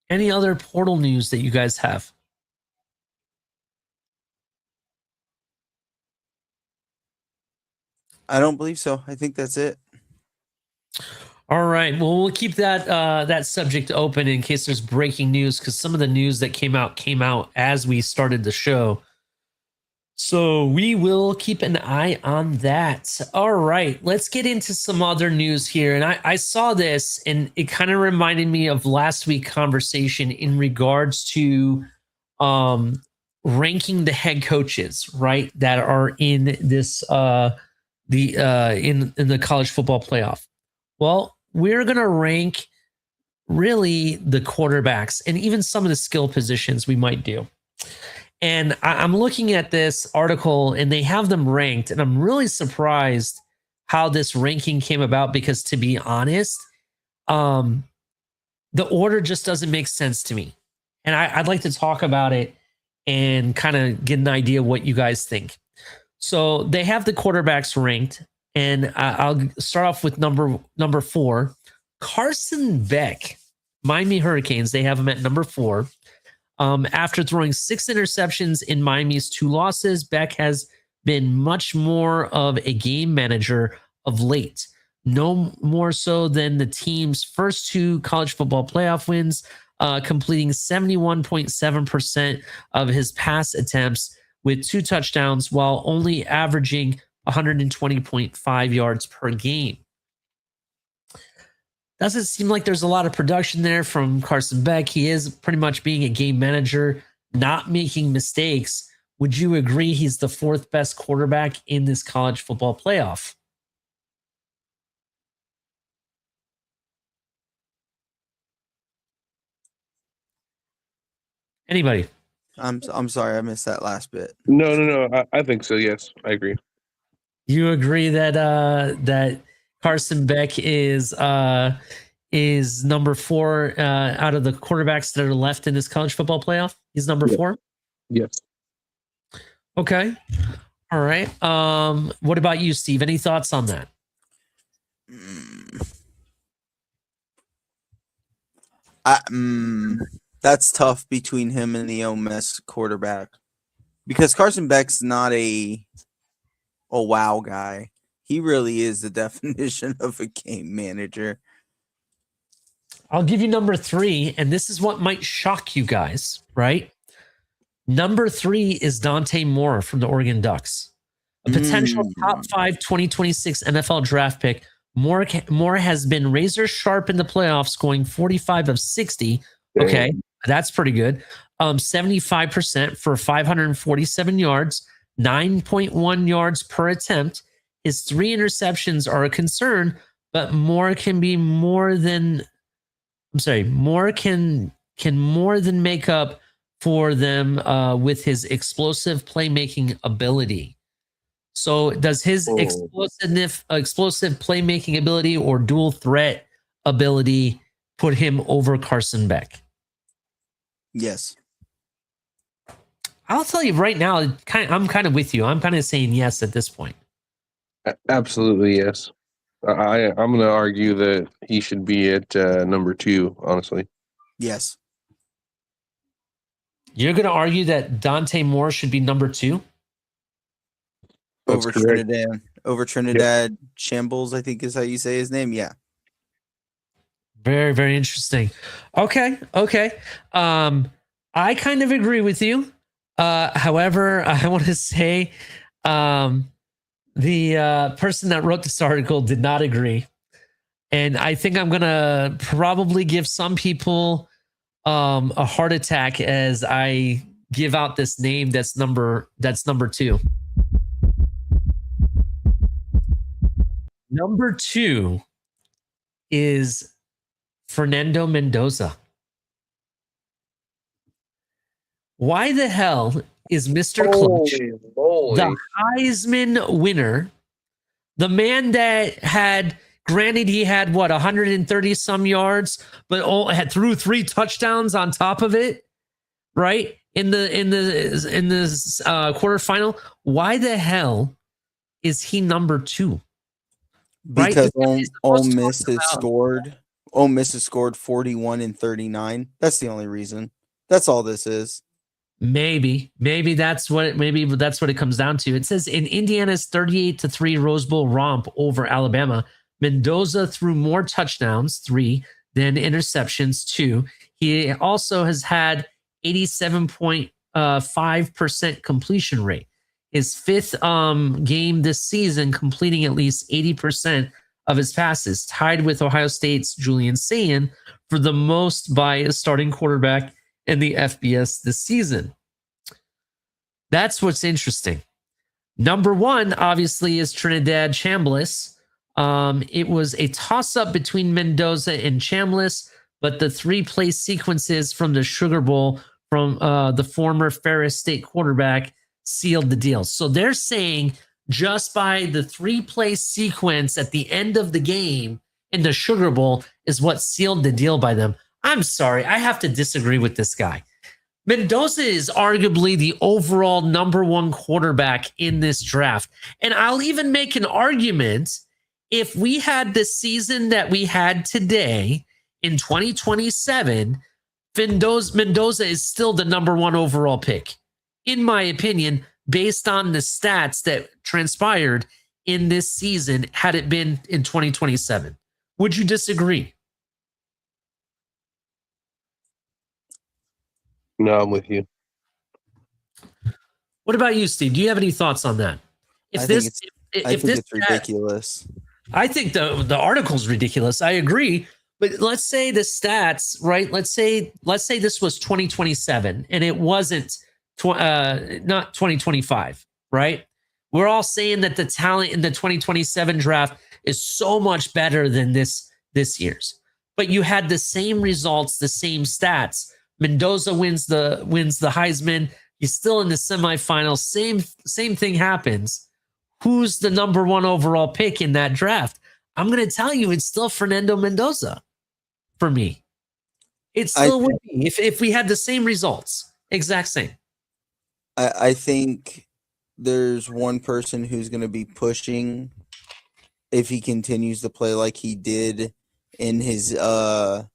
Any other portal news that you guys have? I don't believe so. I think that's it. All right. Well, we'll keep that subject open in case there's breaking news, because some of the news that came out as we started the show. So we will keep an eye on that. All right. Let's get into some other news here. And I saw this, and it kind of reminded me of last week's conversation in regards to ranking the head coaches, right, that are in this in the college football playoff. Well, we're going to rank really the quarterbacks and even some of the skill positions we might do. And I'm looking at this article and they have them ranked, and I'm really surprised how this ranking came about, because to be honest, the order just doesn't make sense to me. And I'd like to talk about it and kind of get an idea what you guys think. So they have the quarterbacks ranked, and I'll start off with number 4, Carson Beck, Miami Hurricanes. They have him at number 4. After throwing 6 interceptions in Miami's 2 losses, Beck has been much more of a game manager of late. No more so than the team's first 2 college football playoff wins, completing 71.7% of his pass attempts with 2 touchdowns, while only averaging 120.5 yards per game. Doesn't seem like there's a lot of production there from Carson Beck. He is pretty much being a game manager. not making mistakes, would you agree he's the fourth best quarterback in this college football playoff? Anybody? I'm sorry, I missed that last bit. No. I think so. Yes, I agree. You agree that that Carson Beck is number 4 out of the quarterbacks that are left in this college football playoff? He's number 4? Yes. Okay. All right. What about you, Steve? Any thoughts on that? That's tough between him and the Ole Miss quarterback, because Carson Beck's not a wow guy. He really is the definition of a game manager. I'll give you number 3, and this is what might shock you guys, right? Number 3 is Dante Moore from the Oregon Ducks, a potential top 5 2026 NFL draft pick. Moore has been razor sharp in the playoffs, going 45 of 60. Okay, that's pretty good. 75% for 547 yards, 9.1 yards per attempt. His 3 interceptions are a concern, but Moore can be more than Moore can more than make up for them with his explosive playmaking ability. So does his explosive playmaking ability or dual threat ability put him over Carson Beck? Yes. I'll tell you right now, I'm kind of with you. I'm kind of saying yes at this point. Absolutely, yes. I'm going to argue that he should be at number 2, honestly. Yes. You're going to argue that Dante Moore should be number 2? Over Trinidad. Over Trinidad Shambles, I think is how you say his name. Yeah. Very, very interesting. Okay. I kind of agree with you. However, I want to say the person that wrote this article did not agree. And I think I'm going to probably give some people a heart attack as I give out this name that's number 2. Number 2 is Fernando Mendoza. Why the hell is Mr. Clutch, the Heisman winner, the man that had, granted he had 130 some yards, but had threw 3 touchdowns on top of it, right? In the quarterfinal. Why the hell is he number 2? Because Ole Miss has scored 41 and 39. That's the only reason. That's all this is. Maybe that's what it comes down to. It says in Indiana's 38-3 Rose Bowl romp over Alabama, Mendoza threw more touchdowns, 3, than interceptions, 2. He also has had 87.5% completion rate. His 5th game this season, completing at least 80% of his passes, tied with Ohio State's Julian Sayin for the most by a starting quarterback in the FBS this season. That's what's interesting. Number 1, obviously, is Trinidad Chambliss. It was a toss-up between Mendoza and Chambliss, but the 3-play sequences from the Sugar Bowl from the former Ferris State quarterback sealed the deal. So they're saying just by the 3-play sequence at the end of the game in the Sugar Bowl is what sealed the deal by them. I'm sorry, I have to disagree with this guy. Mendoza is arguably the overall number 1 quarterback in this draft. And I'll even make an argument, if we had the season that we had today in 2027, Mendoza is still the number 1 overall pick, in my opinion, based on the stats that transpired in this season had it been in 2027. Would you disagree? No, I'm with you. What about you, Steve? Do you have any thoughts on that? I think it's ridiculous. I think the article's ridiculous. I agree, But let's say the stats, right? Let's say this was 2027 and it wasn't not 2025, right? We're all saying that the talent in the 2027 draft is so much better than this year's. But you had the same results, the same stats. Mendoza wins the Heisman. He's still in the semifinals. Same thing happens. Who's the number one overall pick in that draft? I'm going to tell you, it's still Fernando Mendoza for me. It still would be if we had the same results, exact same. I think there's one person who's going to be pushing if he continues to play like he did in his I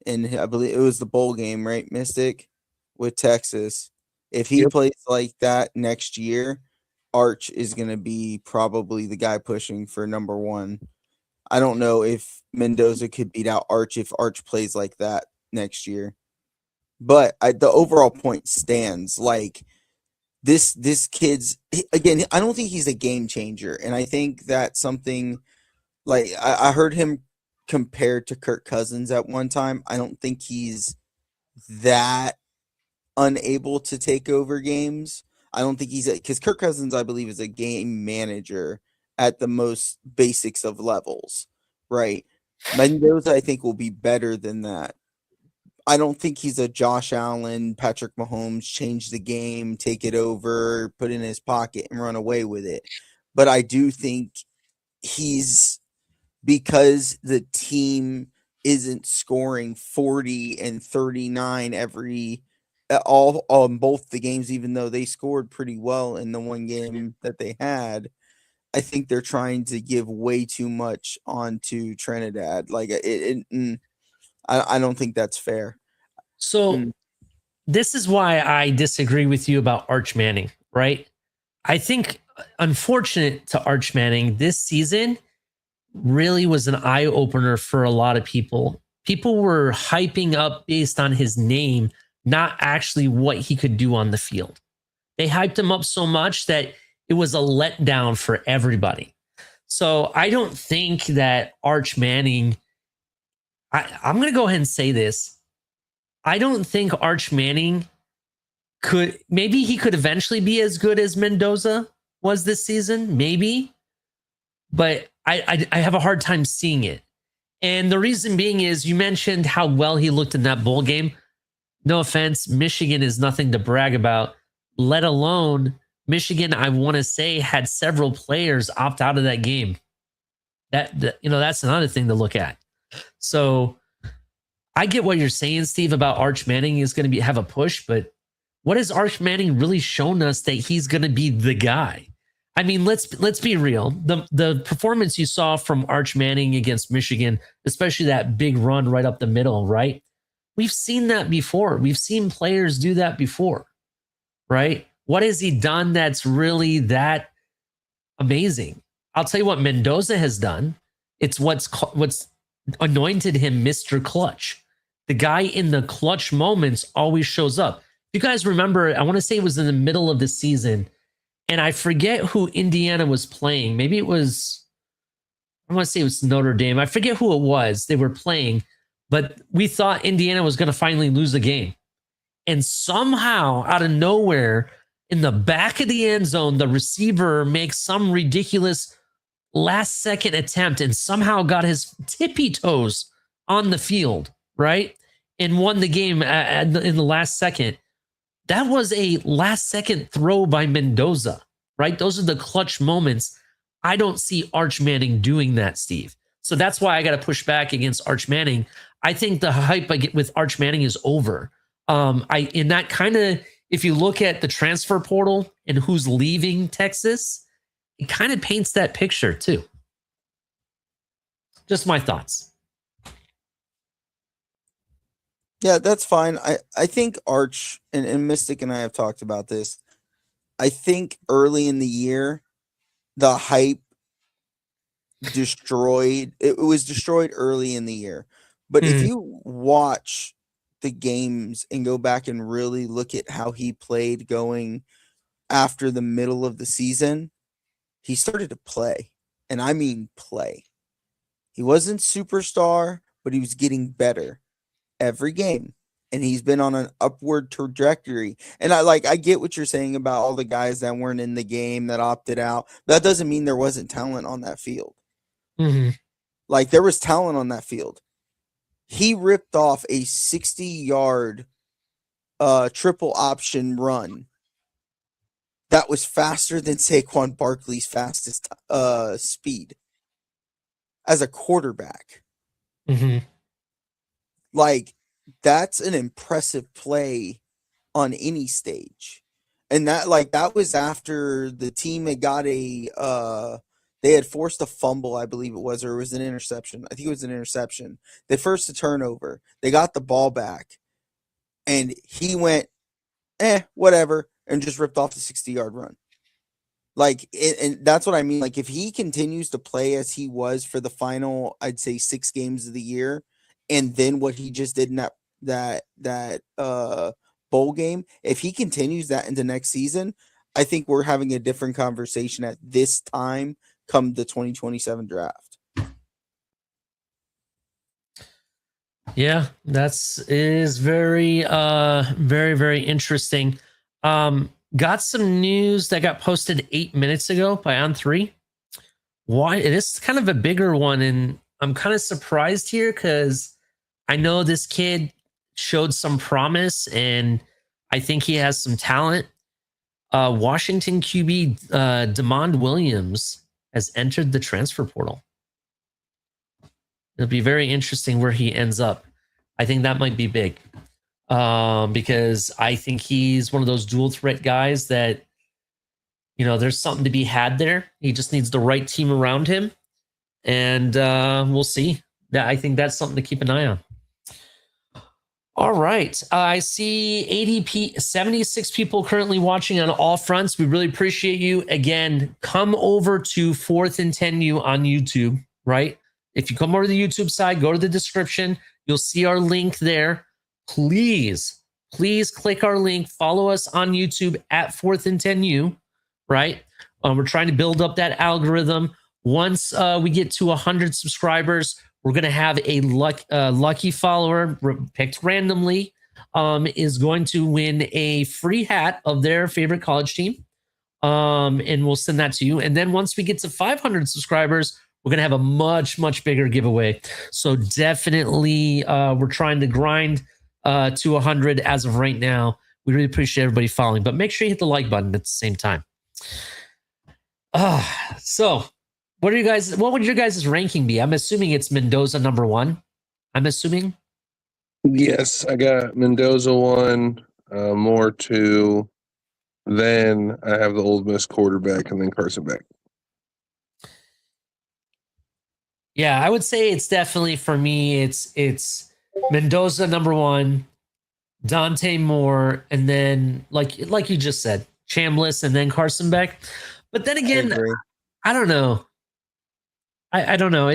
believe it was the bowl game, right, Mystic, with Texas. If he plays like that next year, Arch is going to be probably the guy pushing for number one. I don't know if Mendoza could beat out Arch if Arch plays like that next year. But the overall point stands. Like this kid's, again, I don't think he's a game changer. And I think that's something, like I heard him compared to Kirk Cousins at one time. I don't think he's that unable to take over games. I don't think he's because Kirk Cousins, I believe, is a game manager at the most basics of levels, right? Mendoza, I think, will be better than that. I don't think he's a Josh Allen, Patrick Mahomes, change the game, take it over, put it in his pocket, and run away with it. But I do think he's, because the team isn't scoring 40 and 39 every all on both the games, even though they scored pretty well in the one game that they had. I think they're trying to give way too much onto Trinidad. Like I don't think that's fair. So this is why I disagree with you about Arch Manning, right? I think, unfortunate to Arch Manning, this season really was an eye opener for a lot of people. People were hyping up based on his name, not actually what he could do on the field. They hyped him up so much that it was a letdown for everybody. So I don't think that Arch Manning, I'm going to go ahead and say this. I don't think Arch Manning could, maybe he could eventually be as good as Mendoza was this season, maybe, but I have a hard time seeing it. And the reason being is, you mentioned how well he looked in that bowl game. No offense, Michigan is nothing to brag about, let alone Michigan, I want to say, had several players opt out of that game. That's another thing to look at. So I get what you're saying, Steve, about Arch Manning is going to have a push, but what has Arch Manning really shown us that he's going to be the guy? I mean, let's be real. The performance you saw from Arch Manning against Michigan, especially that big run right up the middle, right? We've seen that before. We've seen players do that before, right? What has he done that's really that amazing? I'll tell you what Mendoza has done. It's what's anointed him Mr. Clutch. The guy in the clutch moments always shows up. If you guys remember, I want to say it was in the middle of the season, and I forget who Indiana was playing. Maybe it was, I want to say it was Notre Dame. I forget who it was they were playing, but we thought Indiana was going to finally lose the game. And somehow, out of nowhere, in the back of the end zone, the receiver makes some ridiculous last-second attempt and somehow got his tippy toes on the field, right? And won the game in the last second. That was a last-second throw by Mendoza, right? Those are the clutch moments. I don't see Arch Manning doing that, Steve. So that's why I got to push back against Arch Manning. I think the hype I get with Arch Manning is over. In that kind of, if you look at the transfer portal and who's leaving Texas, it kind of paints that picture too. Just my thoughts. Yeah, that's fine. I think Arch and Mystic and I have talked about this. I think early in the year, the hype was destroyed early in the year. But if you watch the games and go back and really look at how he played going after the middle of the season, he started to play. And I mean play. He wasn't superstar, but he was getting better every game. And he's been on an upward trajectory. And I get what you're saying about all the guys that weren't in the game that opted out. That doesn't mean there wasn't talent on that field. Mm-hmm. Like, there was talent on that field. He ripped off a 60-yard triple option run that was faster than Saquon Barkley's fastest speed as a quarterback. Mm-hmm. Like, that's an impressive play on any stage. And that was after the team had got they had forced a fumble, I believe it was, or it was an interception. I think it was an interception. They forced a turnover. They got the ball back. And he went, whatever, and just ripped off the 60-yard run. Like, and that's what I mean. Like, if he continues to play as he was for the final, I'd say 6 games of the year, and then what he just did in that bowl game, if he continues that into next season, I think we're having a different conversation at this time come the 2027 draft. Yeah, is very, very, very interesting. Got some news that got posted 8 minutes ago by On3. Why? It is kind of a bigger one, and I'm kind of surprised here because I know this kid showed some promise, and I think he has some talent. Washington QB Demond Williams has entered the transfer portal. It'll be very interesting where he ends up. I think that might be big because I think he's one of those dual threat guys that, there's something to be had there. He just needs the right team around him. And we'll see. I think that's something to keep an eye on. All right. I see 76 people currently watching on all fronts. We really appreciate you. Again, come over to 4th and 10U on YouTube, right? If you come over to the YouTube side, go to the description. You'll see our link there. Please click our link. Follow us on YouTube at 4th and 10U, right? We're trying to build up that algorithm. Once we get to 100 subscribers, we're going to have a lucky follower picked randomly is going to win a free hat of their favorite college team. And we'll send that to you. And then once we get to 500 subscribers, we're going to have a much, much bigger giveaway. So definitely we're trying to grind to 100 as of right now. We really appreciate everybody following, but make sure you hit the like button at the same time. So what would your guys' ranking be? I'm assuming it's Mendoza number 1. I'm assuming. Yes, I got Mendoza 1, Moore 2. Then I have the Ole Miss quarterback, and then Carson Beck. Yeah, I would say it's definitely for me. It's Mendoza number 1, Dante Moore, and then like you just said, Chambliss, and then Carson Beck. But then again, I don't know. I don't know.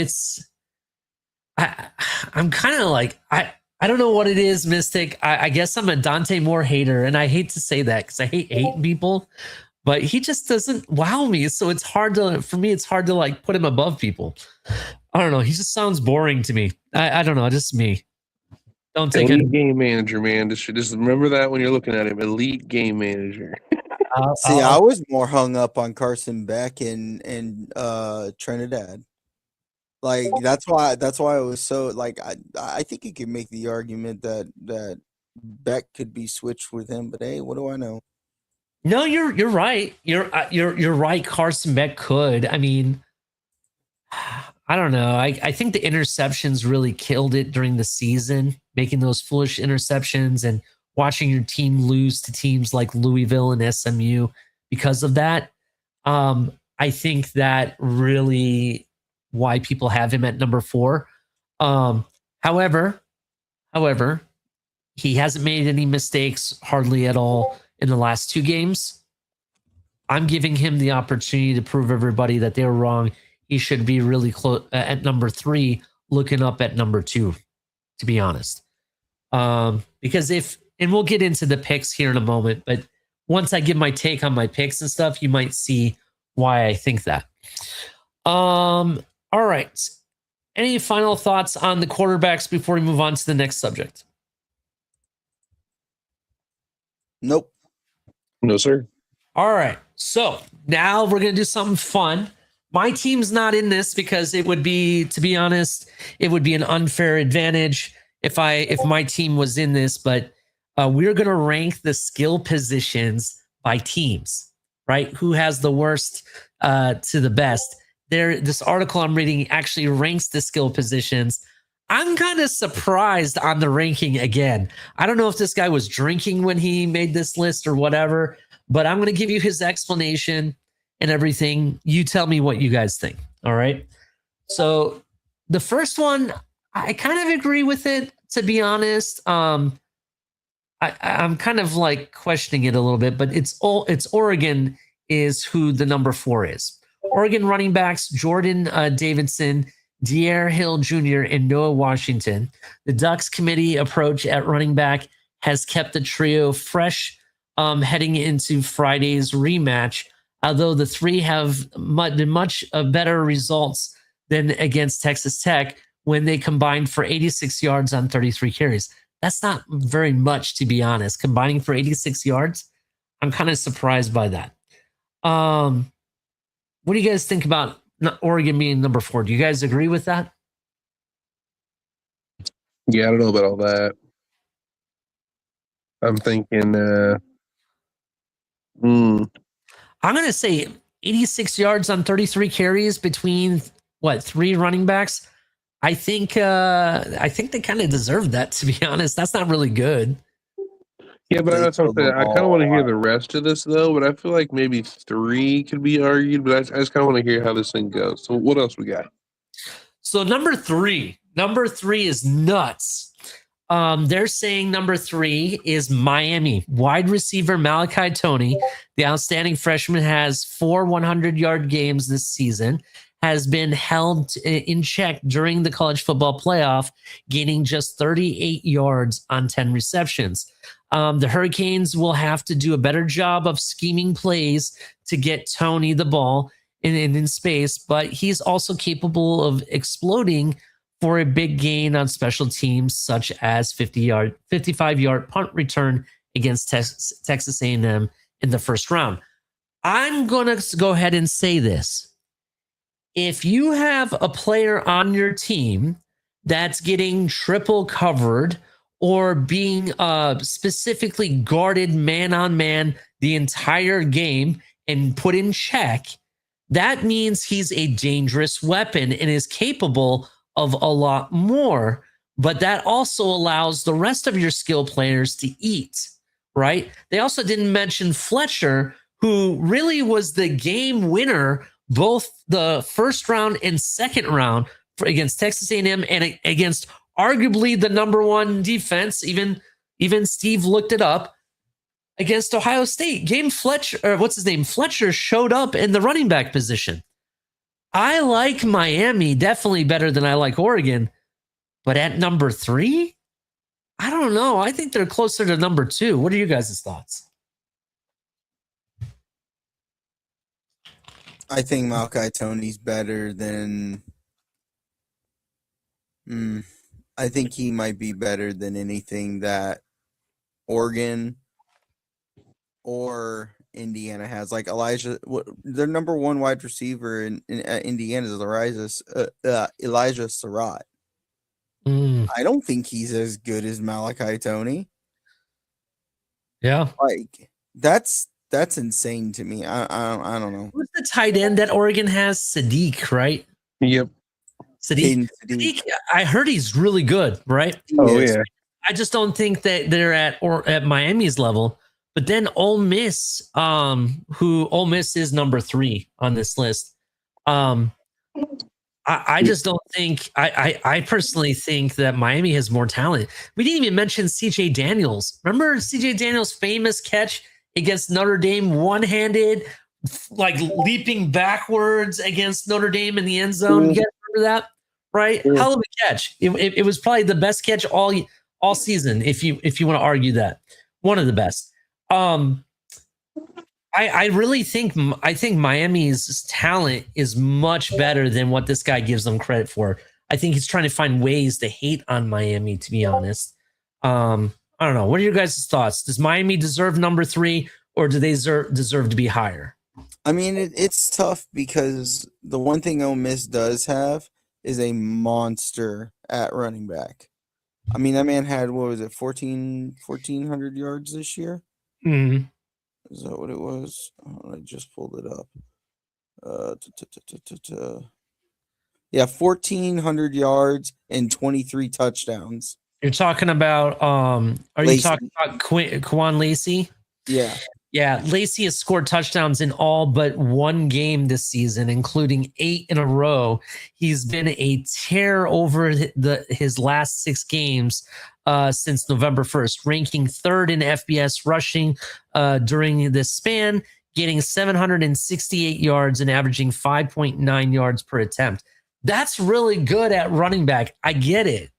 I'm kind of like I don't know what it is, Mystic. I guess I'm a Dante Moore hater, and I hate to say that because I hate hating people, but he just doesn't wow me. So it's hard to like put him above people. I don't know. He just sounds boring to me. I don't know. Just me. Don't take it. Game manager, man. Just remember that when you're looking at him. Elite game manager. I was more hung up on Carson Beck and Trinidad. Like that's why it was so like I think you could make the argument that Beck could be switched with him, but hey, what do I know? No, you're right. You're right. Carson Beck could. I mean, I don't know. I think the interceptions really killed it during the season, making those foolish interceptions and watching your team lose to teams like Louisville and SMU because of that. I think that really why people have him at number 4. However, he hasn't made any mistakes hardly at all in the last 2 games. I'm giving him the opportunity to prove everybody that they were wrong. He should be really close at number 3, looking up at number 2, to be honest. Because and we'll get into the picks here in a moment, but once I give my take on my picks and stuff, you might see why I think that. All right. Any final thoughts on the quarterbacks before we move on to the next subject? Nope. No, sir. All right. So now we're going to do something fun. My team's not in this because it would be, to be honest, it would be an unfair advantage if my team was in this, but we're going to rank the skill positions by teams, right? Who has the worst to the best. This article I'm reading actually ranks the skill positions. I'm kind of surprised on the ranking again. I don't know if this guy was drinking when he made this list or whatever, but I'm going to give you his explanation and everything. You tell me what you guys think. All right. So the first one, I kind of agree with it, to be honest. I'm kind of like questioning it a little bit, but it's Oregon is who the number 4 is. Oregon running backs Jordan Davidson, De'Aaron Hill Jr., and Noah Washington. The Ducks committee approach at running back has kept the trio fresh heading into Friday's rematch, although the three have much better results than against Texas Tech when they combined for 86 yards on 33 carries. That's not very much, to be honest. Combining for 86 yards, I'm kind of surprised by that. What do you guys think about Oregon being number 4? Do you guys agree with that? Yeah, I don't know about all that. I'm thinking, I'm going to say 86 yards on 33 carries between 3 running backs. I think they kind of deserve that, to be honest. That's not really good. yeah, but that's what I'm saying. I kind of want to hear the rest of this, though, but I feel like maybe 3 could be argued, but I just kind of want to hear how this thing goes. So what else we got? So number three is nuts. They're saying number 3 is Miami. Wide receiver Malachi Toney, the outstanding freshman, has 4 100-yard games this season, has been held in check during the college football playoff, gaining just 38 yards on 10 receptions. The Hurricanes will have to do a better job of scheming plays to get Toney the ball in space, but he's also capable of exploding for a big gain on special teams, such as 55-yard punt return against Texas A&M in the first round. I'm going to go ahead and say this. If you have a player on your team that's getting triple covered or being specifically guarded man-on-man the entire game and put in check, that means he's a dangerous weapon and is capable of a lot more. But that also allows the rest of your skill players to eat, right? They also didn't mention Fletcher, who really was the game winner both the first round and second round against Texas A&M and against arguably the number 1 defense. Even Steve looked it up against Ohio State. Fletcher showed up in the running back position. I like Miami definitely better than I like Oregon, but at number 3, I don't know. I think they're closer to number 2. What are you guys' thoughts? I think Malachi Toney's better than. I think he might be better than anything that Oregon or Indiana has. Like their number 1 wide receiver in Indiana is Elijah Surratt. I don't think he's as good as Malachi Toney. Yeah, like that's insane to me. I don't know. Who's the tight end that Oregon has? Sadiq, right? Yep. Sadiq. I heard he's really good, right? Oh, yeah. I just don't think that they're at Miami's level. But then Ole Miss, Ole Miss is number 3 on this list. I just don't think I personally think that Miami has more talent. We didn't even mention CJ Daniels. Remember CJ Daniels' famous catch against Notre Dame, one-handed, like leaping backwards against Notre Dame in the end zone? You guys remember that? Right? Hell of a catch. It was probably the best catch all season, if you want to argue that. One of the best. I really think Miami's talent is much better than what this guy gives them credit for. I think he's trying to find ways to hate on Miami, to be honest. I don't know. What are your guys' thoughts? Does Miami deserve number 3, or do they deserve to be higher? I mean, it's tough because the one thing Ole Miss does have is a monster at running back. I mean, that man had, what was it, 1,400 yards this year? Mm-hmm. Is that what it was? Oh, I just pulled it up. Yeah, 1,400 yards and 23 touchdowns. You're talking about are you talking about Quan Lacey? Yeah. Yeah, Lacey has scored touchdowns in all but one game this season, including 8 in a row. He's been a tear over his last 6 games since November 1st, ranking 3rd in FBS rushing during this span, getting 768 yards and averaging 5.9 yards per attempt. That's really good at running back. I get it,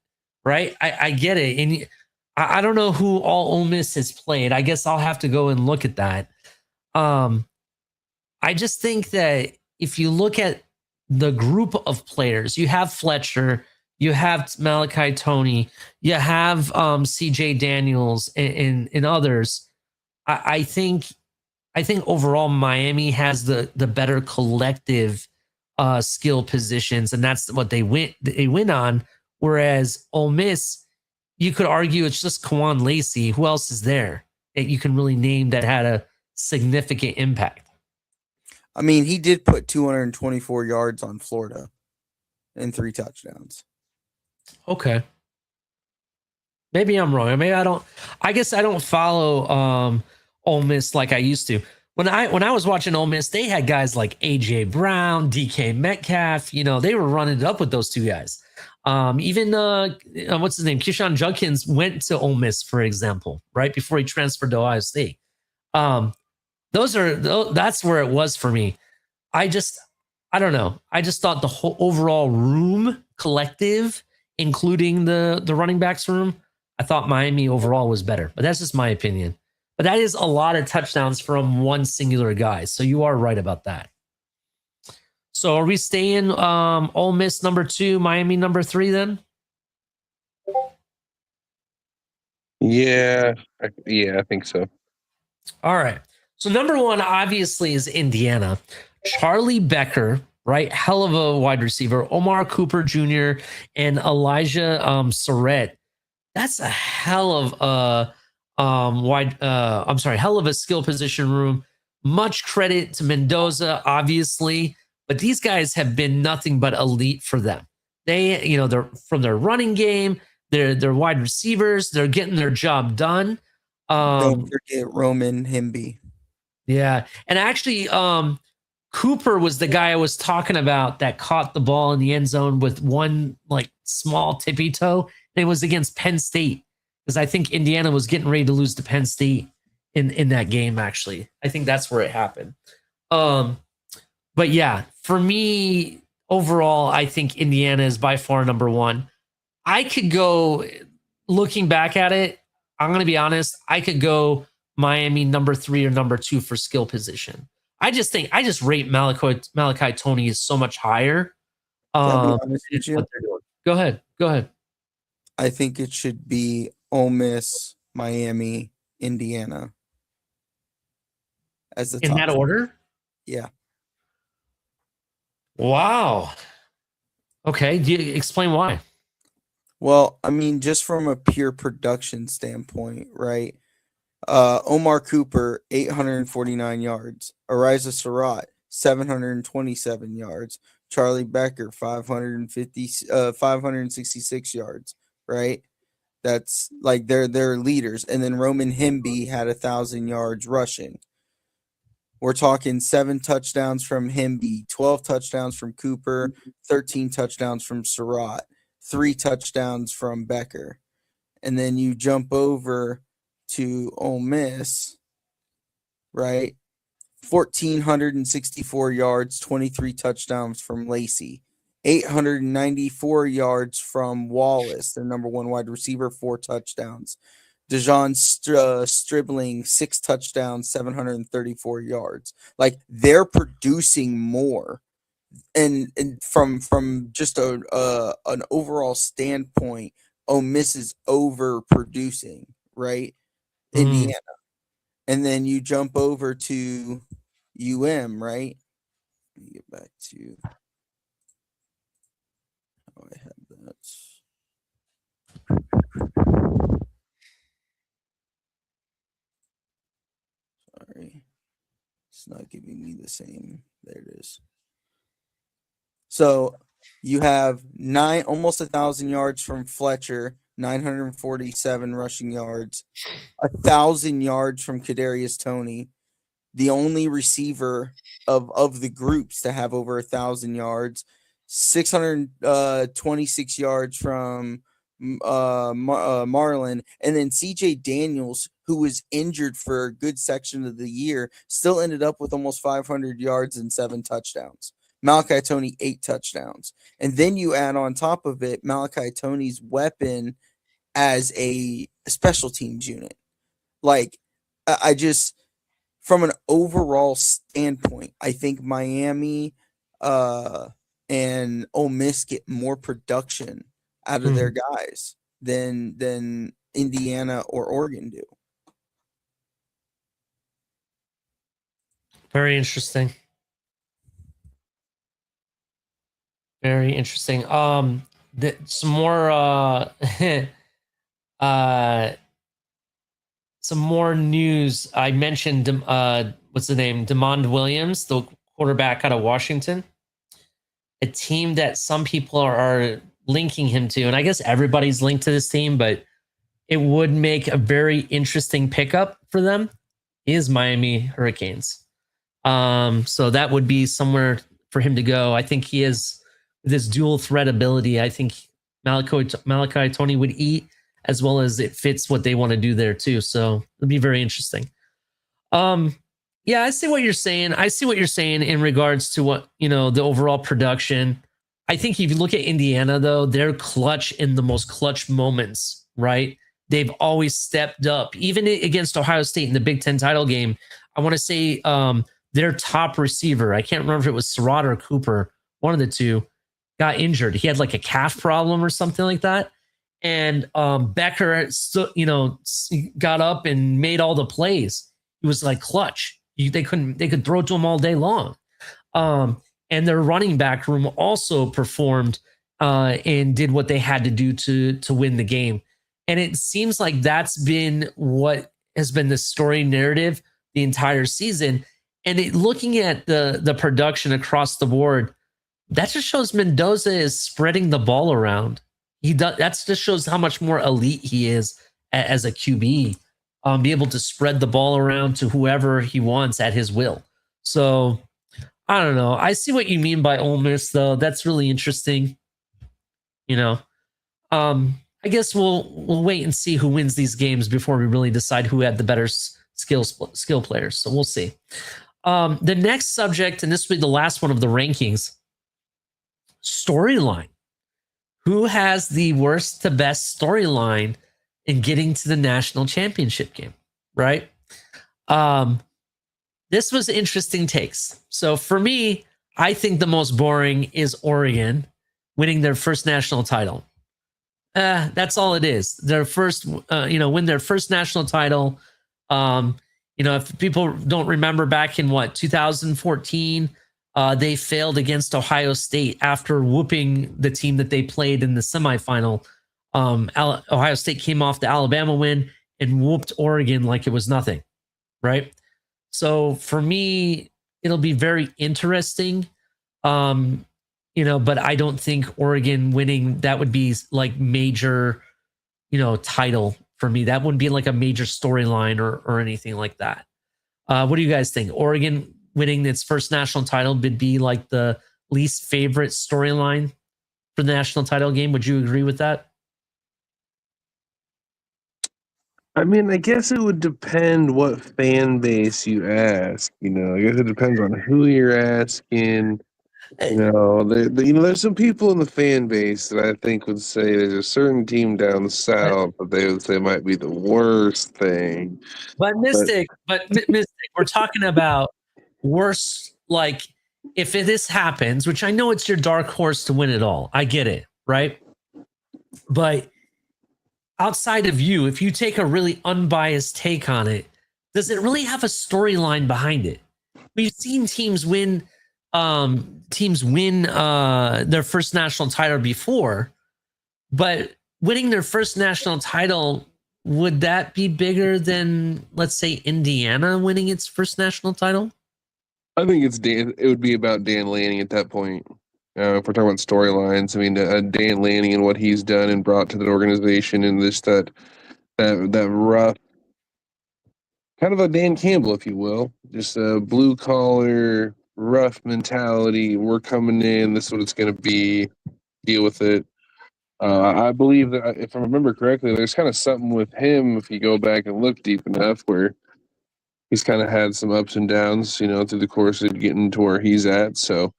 right? I get it. And I don't know who all Ole Miss has played. I guess I'll have to go and look at that. I just think that if you look at the group of players, you have Fletcher, you have Malachi Tony, you have CJ Daniels and others. I think overall Miami has the better collective skill positions, and that's what they win on. Whereas Ole Miss, you could argue it's just Quan Lacey. Who else is there that you can really name that had a significant impact? I mean, he did put 224 yards on Florida and 3 touchdowns. Okay. Maybe I'm wrong. Maybe I don't. I guess I don't follow Ole Miss like I used to. When I was watching Ole Miss, they had guys like AJ Brown, DK Metcalf. You know, they were running it up with those 2 guys. Even what's his name? Keyshawn Judkins went to Ole Miss, for example, right before he transferred to Ohio State. That's where it was for me. I don't know. I just thought the whole overall room collective, including the running backs room, I thought Miami overall was better. But that's just my opinion. But that is a lot of touchdowns from one singular guy. So you are right about that. So are we staying Ole Miss number 2, Miami number 3 then? Yeah, I think so. All right. So number 1 obviously is Indiana. Charlie Becker, right? Hell of a wide receiver. Omar Cooper Jr. and Elijah Surratt. That's a hell of a hell of a skill position room. Much credit to Mendoza, obviously. But these guys have been nothing but elite for them. They're from their running game, they're wide receivers, they're getting their job done. Don't forget Roman Himby. Yeah. And actually, Cooper was the guy I was talking about that caught the ball in the end zone with one like small tippy toe. And it was against Penn State, because I think Indiana was getting ready to lose to Penn State in that game, actually. I think that's where it happened. But yeah, for me, overall, I think Indiana is by far number 1. I could go, looking back at it, I'm going to be honest, I could go Miami number 3 or number 2 for skill position. I just rate Malachi Tony is so much higher. What they're doing. Go ahead. I think it should be Ole Miss, Miami, Indiana as the in top that order. Yeah. Wow. Okay. Do you explain why? Well, I mean, just from a pure production standpoint, right? Omar Cooper, 849 yards. Ariza Surratt, 727 yards. Charlie Becker, 566 yards, right? That's like they're leaders. And then Roman Himby had 1,000 yards rushing. We're talking 7 touchdowns from Himby, 12 touchdowns from Cooper, 13 touchdowns from Surratt, 3 touchdowns from Becker. And then you jump over to Ole Miss, right? 1,464 yards, 23 touchdowns from Lacey, 894 yards from Wallace, their number 1 wide receiver, 4 touchdowns. Dejon Stribling, 6 touchdowns, 734 yards. Like, they're producing more and from just an overall standpoint, Ole Miss is overproducing, right? Indiana, and then you jump over to right? Let me get back to how I had that. Sorry, it's not giving me the same. There it is. So you have almost 1,000 yards from Fletcher, 947 rushing yards, 1,000 yards from Kadarius Toney, the only receiver of the groups to have over 1,000 yards, 626 yards from Marlin, and then CJ Daniels, who was injured for a good section of the year, still ended up with almost 500 yards and 7 touchdowns. Malachi Toney 8 touchdowns, and then you add on top of it Malachi Toney's weapon as a special teams unit. Like I just from an overall standpoint, I think Miami and Ole Miss get more production out of their guys than Indiana or Oregon do. Very interesting. Very interesting. Some more some more news. I mentioned what's the name? DeMond Williams, the quarterback out of Washington. A team that some people are linking him to, and I guess everybody's linked to this team, but it would make a very interesting pickup for them is Miami Hurricanes. So that would be somewhere for him to go. I think he is this dual threat ability. I think Malachi Toney would eat, as well as it fits what they want to do there too. So it'll be very interesting. Yeah, I see what you're saying. I see what you're saying in regards to what, the overall production. I think if you look at Indiana, though, they're clutch in the most clutch moments, right? They've always stepped up, even against Ohio State in the Big Ten title game. I want to say their top receiver, I can't remember if it was Surratt or Cooper, one of the two, got injured. He had like a calf problem or something like that. And Becker, got up and made all the plays. He was like clutch. They could throw to him all day long. And their running back room also performed and did what they had to do to win the game. And it seems like that's been what has been the story narrative the entire season. And looking at the production across the board, that just shows Mendoza is spreading the ball around. That just shows how much more elite he is as a QB. Be able to spread the ball around to whoever he wants at his will. So I don't know. I see what you mean by Ole Miss, though. That's really interesting. I guess we'll wait and see who wins these games before we really decide who had the better skill players. So we'll see. The next subject, and this will be the last one of the rankings, storyline. Who has the worst to best storyline in getting to the national championship game, right? This was interesting takes. So for me, I think the most boring is Oregon winning their first national title. That's all it is. Their first, win their first national title. If people don't remember back in 2014, they failed against Ohio State after whooping the team that they played in the semifinal. Ohio State came off the Alabama win and whooped Oregon like it was nothing, right? So for me, it'll be very interesting. But I don't think Oregon winning, that would be like major, title for me. That wouldn't be like a major storyline or anything like that. What do you guys think? Oregon winning its first national title would be like the least favorite storyline for the national title game. Would you agree with that? I mean, I guess it would depend what fan base you ask. I guess it depends on who you're asking. There's some people in the fan base that I think would say there's a certain team down the south that they would say might be the worst thing. But Mystic, we're talking about worse, like if this happens, which I know it's your dark horse to win it all, I get it, right? But outside of you, if you take a really unbiased take on it, does it really have a storyline behind it? We've seen teams win their first national title before, but winning their first national title, would that be bigger than, let's say, Indiana winning its first national title? I think it's Dan. It would be about Dan Lanning at that point. If we're talking about storylines, I mean, Dan Lanning and what he's done and brought to the organization, and this that rough, kind of a Dan Campbell, if you will, just a blue collar, rough mentality. We're coming in. This is what it's going to be. Deal with it. I believe that if I remember correctly, there's kind of something with him, if you go back and look deep enough, where he's kind of had some ups and downs, through the course of getting to where he's at. So,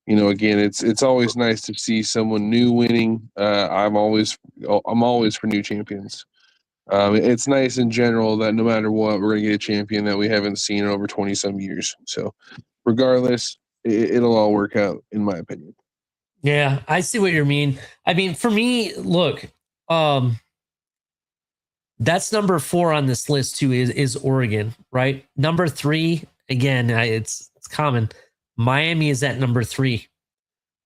again, it's always nice to see someone new winning. I'm always for new champions. It's nice in general that no matter what, we're going to get a champion that we haven't seen in over 20 some years. So, regardless, it'll all work out, in my opinion. Yeah, I see what you mean. I mean, for me, look, that's number 4 on this list too. Is Oregon, right? Number 3, again, it's common. Miami is at number 3.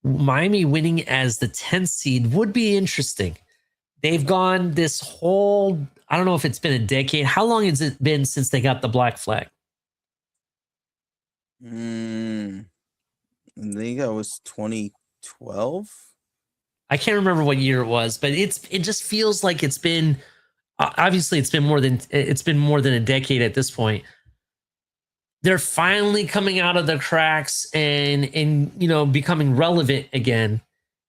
Miami winning as the 10th seed would be interesting. They've gone this whole, I don't know if it's been a decade. How long has it been since they got the black flag? I think that was 2012. I can't remember what year it was, but it just feels like it's been, obviously it's been more than a decade at this point. They're finally coming out of the cracks and becoming relevant again.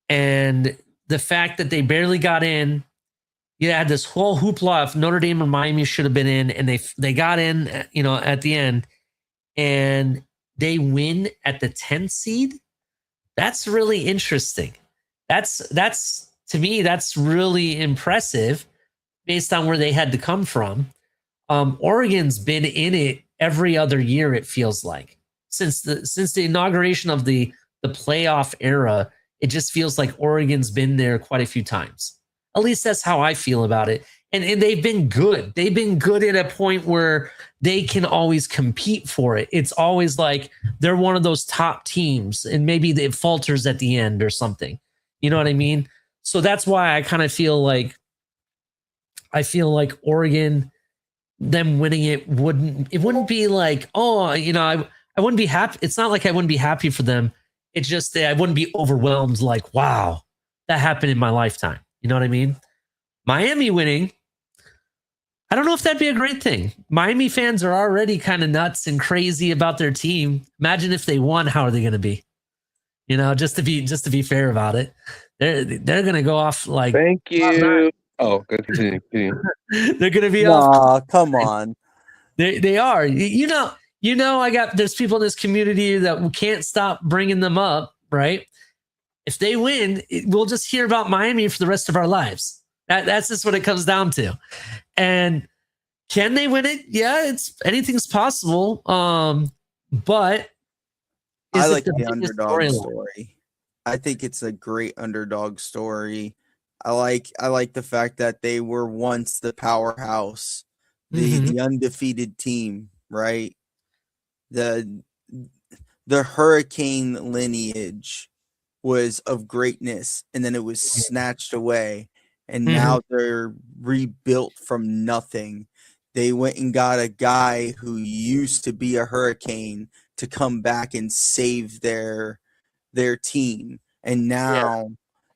And the fact that they barely got in, you had this whole hoopla if Notre Dame or Miami should have been in, and they got in, at the end, and they win at the 10th seed. That's really interesting. That's to me, that's really impressive based on where they had to come from. Oregon's been in it every other year, it feels like. Since the inauguration of the playoff era, it just feels like Oregon's been there quite a few times. At least that's how I feel about it. And they've been good. They've been good at a point where they can always compete for it. It's always like they're one of those top teams, and maybe it falters at the end or something. You know what I mean? So that's why I kind of feel like Oregon, them winning it wouldn't be like, I wouldn't be happy. It's not like I wouldn't be happy for them. It's just that I wouldn't be overwhelmed like, wow, that happened in my lifetime. You know what I mean? Miami winning, I don't know if that'd be a great thing. Miami fans are already kind of nuts and crazy about their team. Imagine if they won, how are they going to be? Just to be fair about it, they're going to go off like. Thank you. Oh, good. Continue. They're going to be off. Come on. They are. There's people in this community that can't stop bringing them up, right? If they win, we'll just hear about Miami for the rest of our lives. That's just what it comes down to. And can they win it? Yeah, anything's possible. But I like the underdog story. I think it's a great underdog story. I like the fact that they were once the powerhouse, the undefeated team, right? The Hurricane lineage was of greatness, and then it was snatched away, and now they're rebuilt from nothing. They went and got a guy who used to be a Hurricane to come back and save their team, and now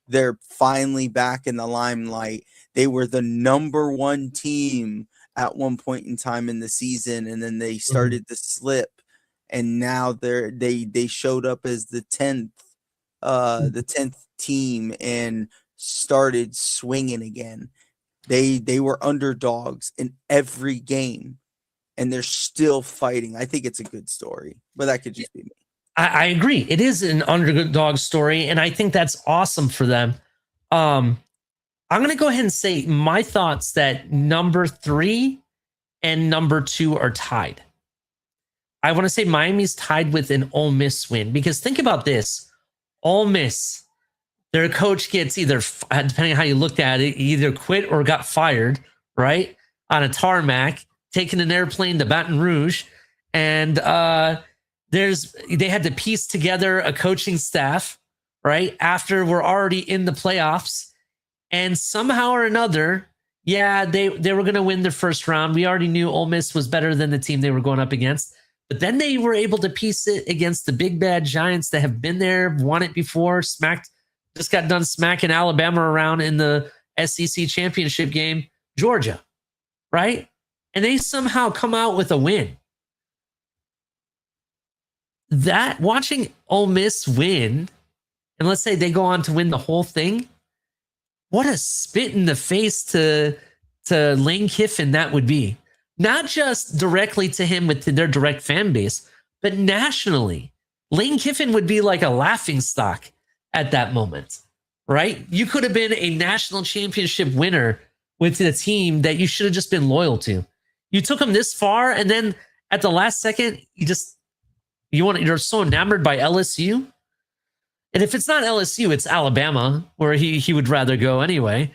they're finally back in the limelight. They were the number 1 team at one point in time in the season, and then they started to slip, and now they showed up as the 10th team and started swinging again. They were underdogs in every game, and they're still fighting. I think it's a good story, but that could just be me. I agree. It is an underdog story, and I think that's awesome for them. I'm going to go ahead and say my thoughts that number 3 and number 2 are tied. I want to say Miami's tied with an Ole Miss win, because think about this. Ole Miss, their coach gets either, depending on how you looked at it, either quit or got fired, right? On a tarmac, taking an airplane to Baton Rouge. And they had to piece together a coaching staff, right? After we're already in the playoffs. And somehow or another, yeah, they were going to win their first round. We already knew Ole Miss was better than the team they were going up against. But then they were able to piece it against the big bad Giants that have been there, won it before, just got done smacking Alabama around in the SEC championship game, Georgia, right? And they somehow come out with a win. That watching Ole Miss win, and let's say they go on to win the whole thing, what a spit in the face to Lane Kiffin that would be. Not just directly to him with their direct fan base, but nationally. Lane Kiffin would be like a laughing stock at that moment, right? You could have been a national championship winner with a team that you should have just been loyal to. You took them this far, and then at the last second, you're so enamored by LSU. And if it's not LSU, it's Alabama, where he would rather go anyway.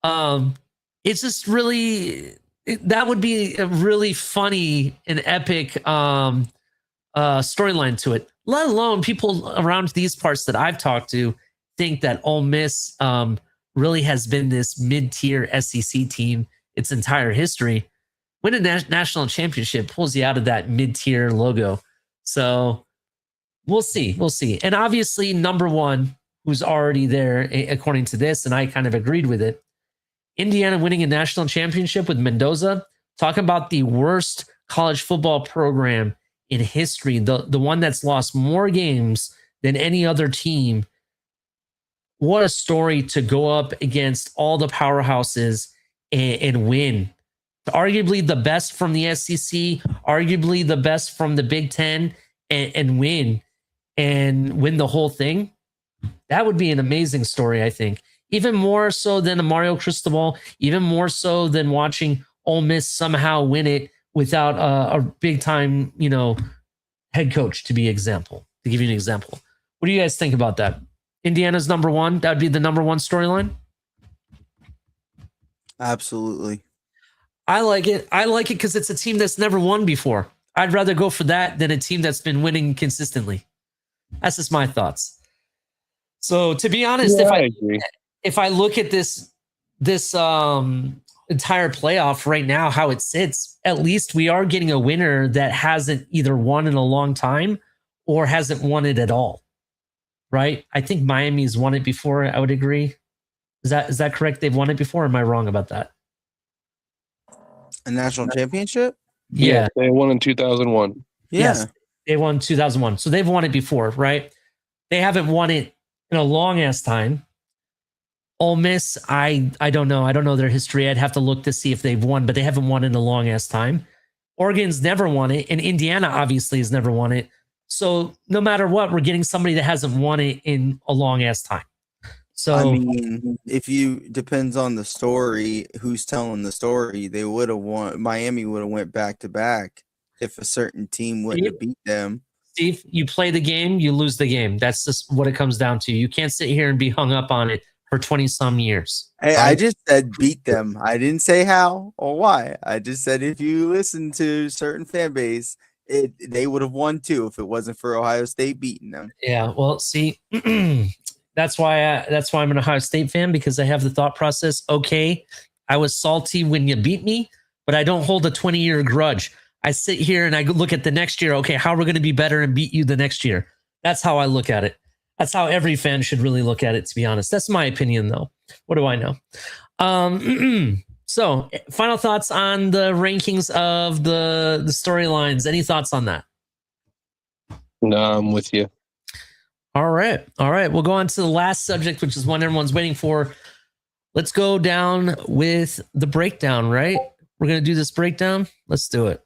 It's just really, that would be a really funny and epic storyline to it. Let alone people around these parts that I've talked to think that Ole Miss really has been this mid-tier SEC team its entire history. Win a national championship pulls you out of that mid-tier logo. So we'll see. We'll see. And obviously, number one, who's already there, according to this, and I kind of agreed with it, Indiana winning a national championship with Mendoza, talking about the worst college football program in history, the one that's lost more games than any other team. What a story to go up against all the powerhouses and win. Arguably the best from the SEC, arguably the best from the Big Ten, and win the whole thing. That would be an amazing story, I think. Even more so than a Mario Cristobal, even more so than watching Ole Miss somehow win it without a big time, head coach to give you an example. What do you guys think about that? Indiana's number one. That would be the number one storyline. Absolutely. I like it. I like it because it's a team that's never won before. I'd rather go for that than a team that's been winning consistently. That's just my thoughts. So to be honest, if I look at this entire playoff right now, how it sits, at least we are getting a winner that hasn't either won in a long time or hasn't won it at all. Right? I think Miami's won it before. I would agree. Is that correct? They've won it before. Or am I wrong about that? A national championship? Yeah. They won in 2001. Yeah. Yes, they won 2001. So they've won it before, right? They haven't won it in a long ass time. Ole Miss, I don't know. I don't know their history. I'd have to look to see if they've won, but they haven't won in a long ass time. Oregon's never won it, and Indiana obviously has never won it. So no matter what, we're getting somebody that hasn't won it in a long ass time. So I mean, depends on the story, who's telling the story. They would have won. Miami would have went back to back if a certain team wouldn't have beat them. Steve, you play the game, you lose the game. That's just what it comes down to. You can't sit here and be hung up on it for 20 some years. Hey, right? I just said beat them. I didn't say how or why. I just said if you listen to certain fan base, they would have won too if it wasn't for Ohio State beating them. Yeah, well, see, that's why I'm an Ohio State fan, because I have the thought process. Okay, I was salty when you beat me, but I don't hold a 20-year grudge. I sit here and I look at the next year. Okay, how are we going to be better and beat you the next year? That's how I look at it. That's how every fan should really look at it, to be honest. That's my opinion, though. What do I know? So, final thoughts on the rankings of the storylines. Any thoughts on that? No, I'm with you. All right. We'll go on to the last subject, which is one everyone's waiting for. Let's go down with the breakdown, right? We're going to do this breakdown. Let's do it.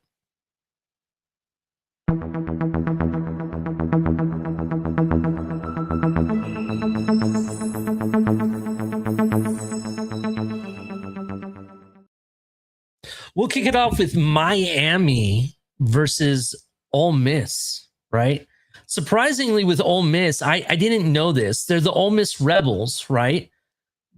We'll kick it off with Miami versus Ole Miss, right? Surprisingly, with Ole Miss, I didn't know this. They're the Ole Miss Rebels, right?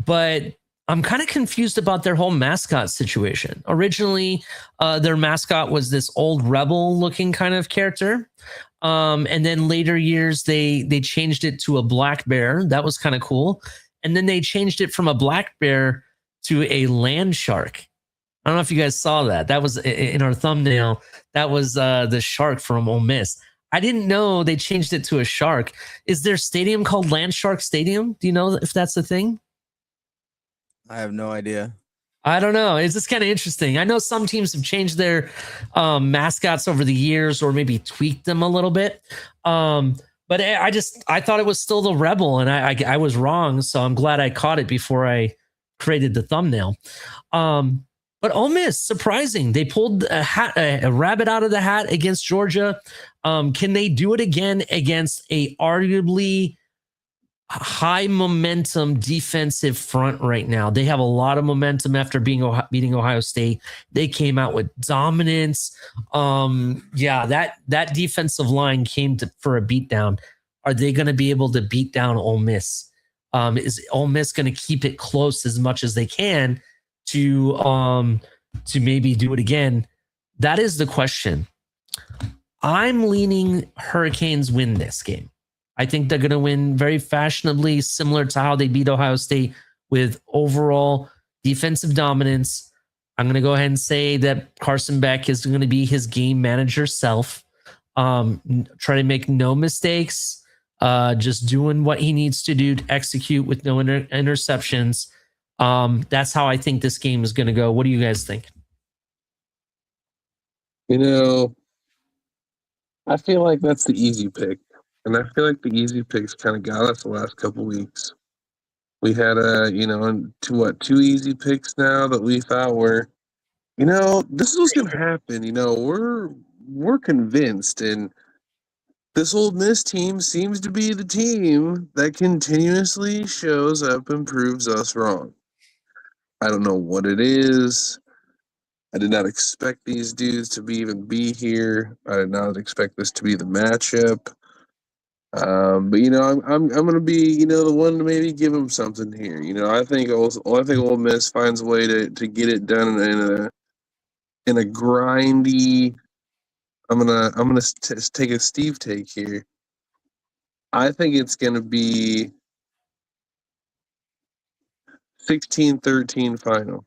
But I'm kind of confused about their whole mascot situation. Originally, their mascot was this old rebel-looking kind of character, and then later years they changed it to a black bear. That was kind of cool, and then they changed it from a black bear to a land shark. I don't know if you guys saw that. That was in our thumbnail. That was the shark from Ole Miss. I didn't know they changed it to a shark. Is their stadium called Land Shark Stadium? Do you know if that's a thing? I have no idea. I don't know. It's just kind of interesting. I know some teams have changed their mascots over the years or maybe tweaked them a little bit. But I thought it was still the Rebel, and I was wrong. So I'm glad I caught it before I created the thumbnail. But Ole Miss, surprising. They pulled a rabbit out of the hat against Georgia. Can they do it again against a arguably high momentum defensive front right now? They have a lot of momentum after beating Ohio State. They came out with dominance. That defensive line came for a beatdown. Are they going to be able to beat down Ole Miss? Is Ole Miss going to keep it close as much as they can to maybe do it again? That is the question. I'm leaning Hurricanes win this game. I think they're going to win very fashionably, similar to how they beat Ohio State with overall defensive dominance. I'm going to go ahead and say that Carson Beck is going to be his game manager self. Try to make no mistakes, just doing what he needs to do to execute with no interceptions. That's how I think this game is going to go. What do you guys think? I feel like that's the easy pick. And I feel like the easy picks kind of got us the last couple weeks. We had two easy picks now that we thought were, this is what's gonna happen. We're convinced, and this Ole Miss team seems to be the team that continuously shows up and proves us wrong. I don't know what it is. I did not expect these dudes to even be here. I did not expect this to be the matchup. But I'm gonna be the one to maybe give them something here. I think Ole Miss finds a way to get it done in a grindy. I'm gonna take a Steve take here. I think it's gonna be 16-13 final.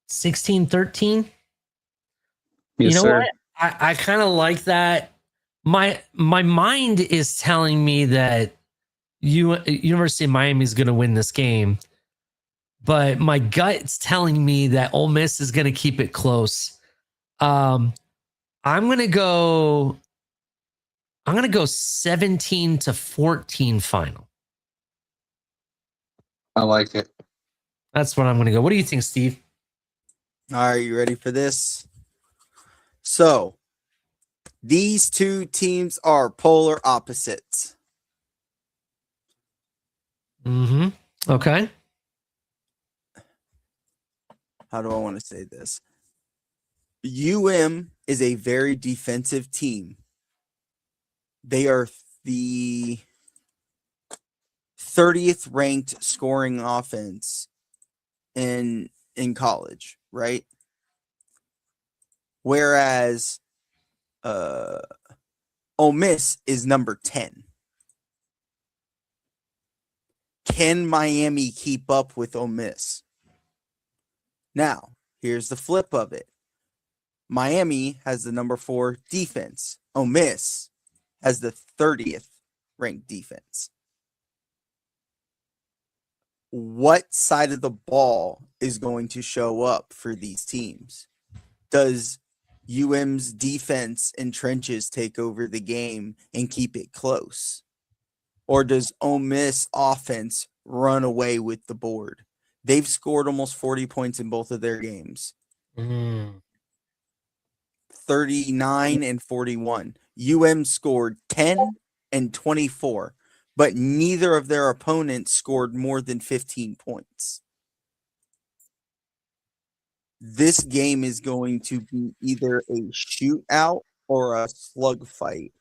16-13. Yes, you know sir. what? I kind of like that. My mind is telling me that University of Miami is going to win this game, but my gut's telling me that Ole Miss is going to keep it close. I'm going to go 17-14 final. I like it. That's what I'm going to go. What do you think, Steve? All right, you ready for this? So, these two teams are polar opposites. Mm-hmm. Okay. How do I want to say this? UM is a very defensive team. They are the 30th ranked scoring offense in college, right? Whereas Ole Miss is number 10. Can Miami keep up with Ole Miss? Now, here's the flip of it. Miami has the number 4 defense. Ole Miss has the 30th ranked defense. What side of the ball is going to show up for these teams? Does UM's defense and trenches take over the game and keep it close? Or does Ole Miss offense run away with the board? They've scored almost 40 points in both of their games. 39 and 41. UM scored 10 and 24, but neither of their opponents scored more than 15 points. this game is going to be either a shootout or a slugfight.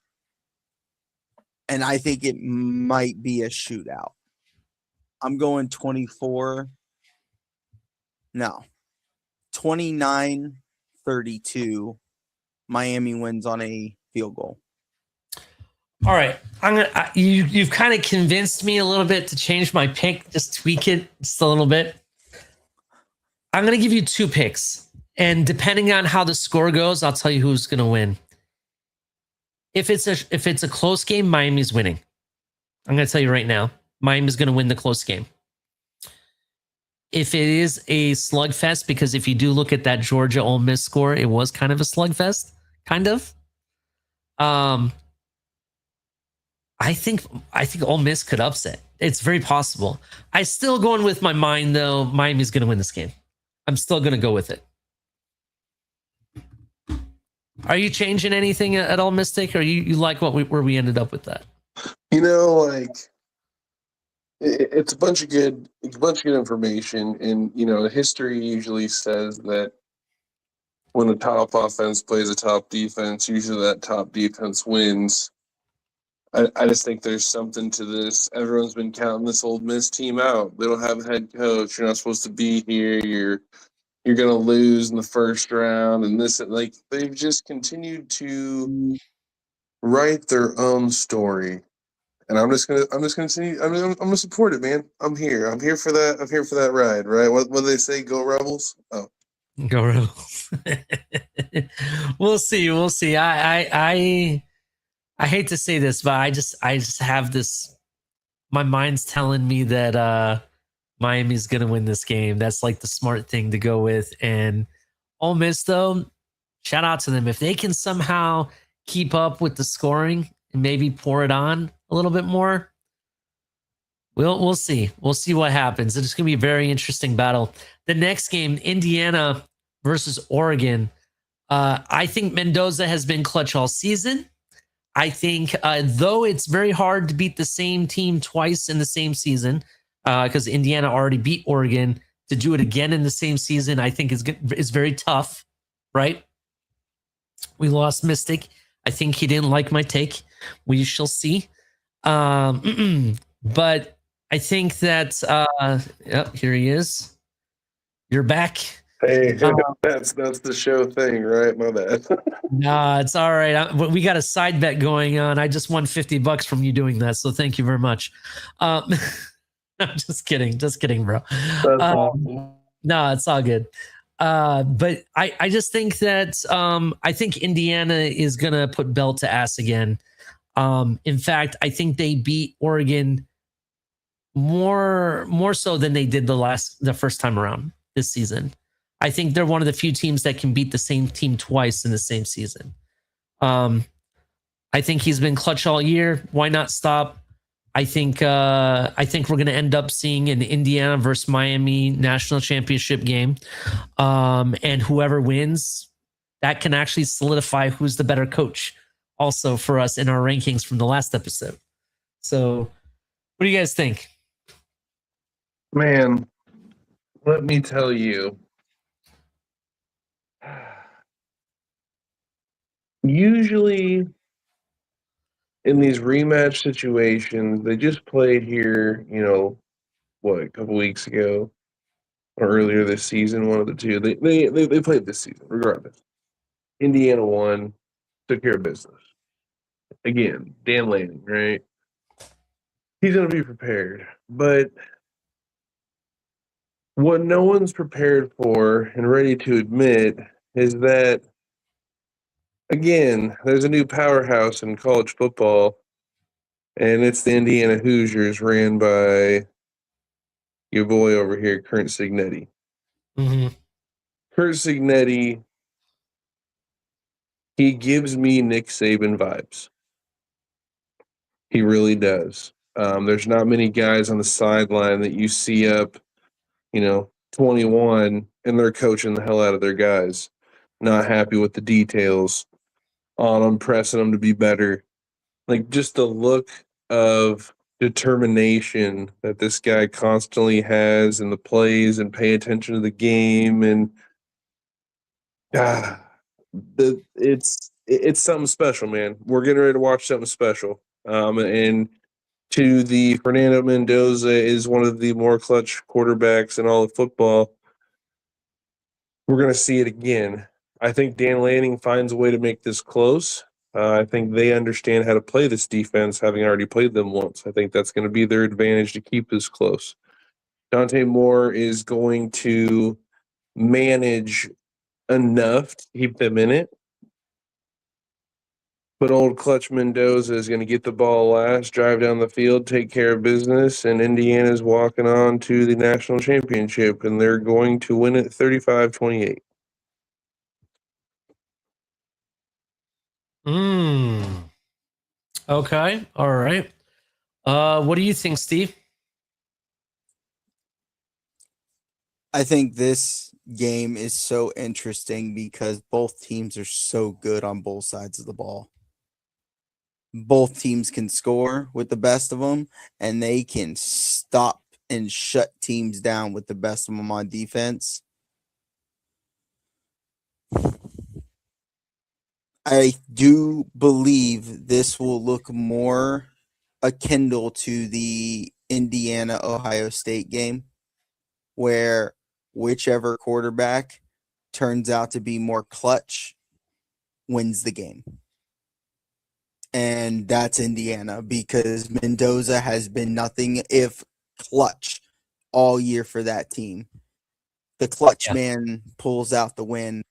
And I think it might be a shootout. I'm going 24. No. 29-32. Miami wins on a field goal. All right, you've kind of convinced me a little bit to change my pick, just tweak it just a little bit. I'm gonna give you two picks, and depending on how the score goes, I'll tell you who's gonna win. If it's a close game, Miami's winning. I'm gonna tell you right now, Miami's gonna win the close game. If it is a slugfest, because if you do look at that Georgia Ole Miss score, it was kind of a slugfest, kind of. I think Ole Miss could upset. It's very possible. I still going with my mind though. Miami's going to win this game. I'm still going to go with it. Are you changing anything at all, Mystic, or you like where we ended up with that? You know, like it's a bunch of good information, and you know, history usually says that when a top offense plays a top defense, usually that top defense wins. I just think there's something to this. Everyone's been counting this Ole Miss team out. They don't have a head coach. You're not supposed to be here. You're gonna lose in the first round, and this, like, they've just continued to write their own story. And I'm just gonna see. I'm gonna support it, man. I'm here for that. I'm here for that ride, right? What do they say? Go Rebels! Oh, go Rebels! We'll see. I hate to say this, but I just have this. My mind's telling me that Miami's gonna win this game. That's like the smart thing to go with. And Ole Miss, though, shout out to them if they can somehow keep up with the scoring and maybe pour it on a little bit more. We'll see. We'll see what happens. It's gonna be a very interesting battle. The next game, Indiana versus Oregon. I think Mendoza has been clutch all season. I think, though it's very hard to beat the same team twice in the same season, because Indiana already beat Oregon, to do it again in the same season, I think is very tough, right? We lost Mystic. I think he didn't like my take. We shall see. But I think that, here he is. You're back. hey, that's the show thing, right? My bad. Nah, it's all right. We got a side bet going on. I just won $50 from you doing that, so thank you very much. I'm just kidding, bro. That's awesome. No, it's all good. But I just think that I think Indiana is gonna put belt to ass again. In fact, I think they beat Oregon more so than they did the first time around this season. I think they're one of the few teams that can beat the same team twice in the same season. I think he's been clutch all year. Why not stop? I think we're going to end up seeing an Indiana versus Miami national championship game, and whoever wins, that can actually solidify who's the better coach. Also for us in our rankings from the last episode. So, what do you guys think? Man, let me tell you. Usually in these rematch situations, they just played here, you know, a couple weeks ago or earlier this season, one of the two. They played this season, regardless. Indiana won, took care of business. Again, Dan Lanning, right? He's going to be prepared. But what no one's prepared for and ready to admit is that, again, there's a new powerhouse in college football, and it's the Indiana Hoosiers, ran by your boy over here, Kurt Signetti. Mm-hmm. Kurt Signetti, he gives me Nick Saban vibes. He really does. There's not many guys on the sideline that you see up, 21, and they're coaching the hell out of their guys. Not happy with the details on them, pressing them to be better. Like, just the look of determination that this guy constantly has in the plays and pay attention to the game. And Ah, it's something special, man. We're getting ready to watch something special. And to the Fernando Mendoza is one of the more clutch quarterbacks in all of football. We're going to see it again. I think Dan Lanning finds a way to make this close. I think they understand how to play this defense, having already played them once. I think that's going to be their advantage to keep this close. Dante Moore is going to manage enough to keep them in it. But old Clutch Mendoza is going to get the ball last, drive down the field, take care of business, and Indiana's walking on to the national championship, and they're going to win it 35-28. Okay. All right. What do you think, Steve? I think this game is so interesting because both teams are so good on both sides of the ball. Both teams can score with the best of them, and they can stop and shut teams down with the best of them on defense. I do believe this will look more akin to the Indiana Ohio State game, where whichever quarterback turns out to be more clutch wins the game. And that's Indiana because Mendoza has been nothing if clutch all year for that team. The clutch man pulls out the win.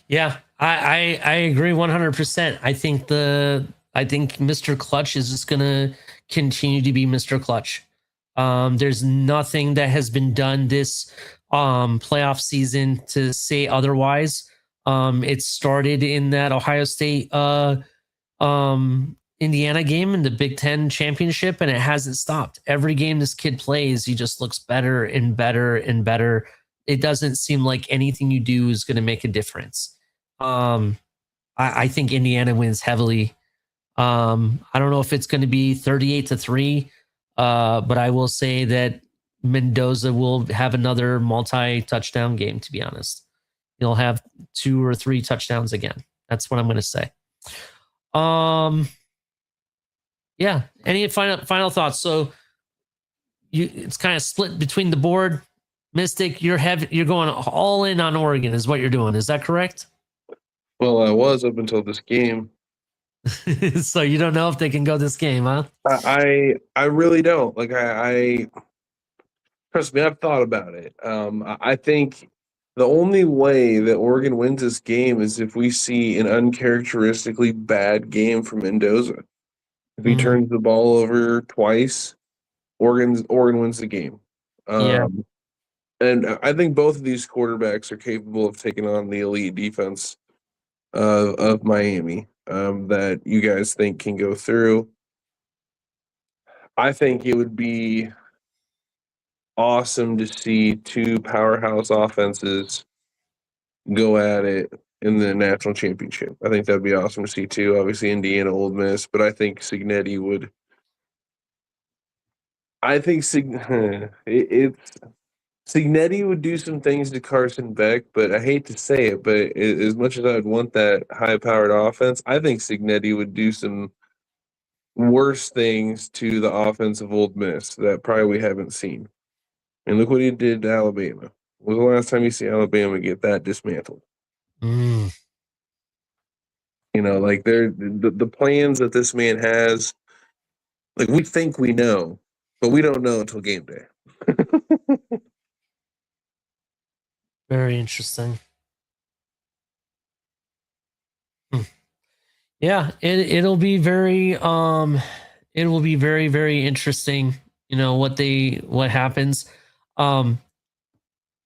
Yeah, I agree 100%. I think Mr. Clutch is just gonna continue to be Mr. Clutch. There's nothing that has been done this playoff season to say otherwise. It started in that Ohio State Indiana game in the Big Ten championship, and it hasn't stopped. Every game this kid plays, he just looks better and better and better. It doesn't seem like anything you do is going to make a difference. I think Indiana wins heavily. I don't know if it's going to be 38-3, but I will say that Mendoza will have another multi-touchdown game, to be honest. He'll have 2 or 3 touchdowns again. That's what I'm going to say. Yeah. Any final thoughts? So it's kind of split between the board. Mystic, you're going all in on Oregon is what you're doing. Is that correct? Well, I was up until this game. So you don't know if they can go this game, huh? I really don't. Like I trust me, I've thought about it. I think the only way that Oregon wins this game is if we see an uncharacteristically bad game from Mendoza. If he turns the ball over twice, Oregon wins the game. And I think both of these quarterbacks are capable of taking on the elite defense of Miami that you guys think can go through. I think it would be awesome to see 2 powerhouse offenses go at it in the national championship. I think that'd be awesome to see too. Obviously, Indiana, Ole Miss, but I think Signetti would. I think Signetti would do some things to Carson Beck, but I hate to say it, but as much as I'd want that high-powered offense, I think Signetti would do some worse things to the offense of Ole Miss that probably we haven't seen. And look what he did to Alabama. When was the last time you see Alabama get that dismantled? You know, like the plans that this man has, like we think we know, but we don't know until game day. Very interesting. Yeah, it'll be very it will be very, very interesting, you know, what happens.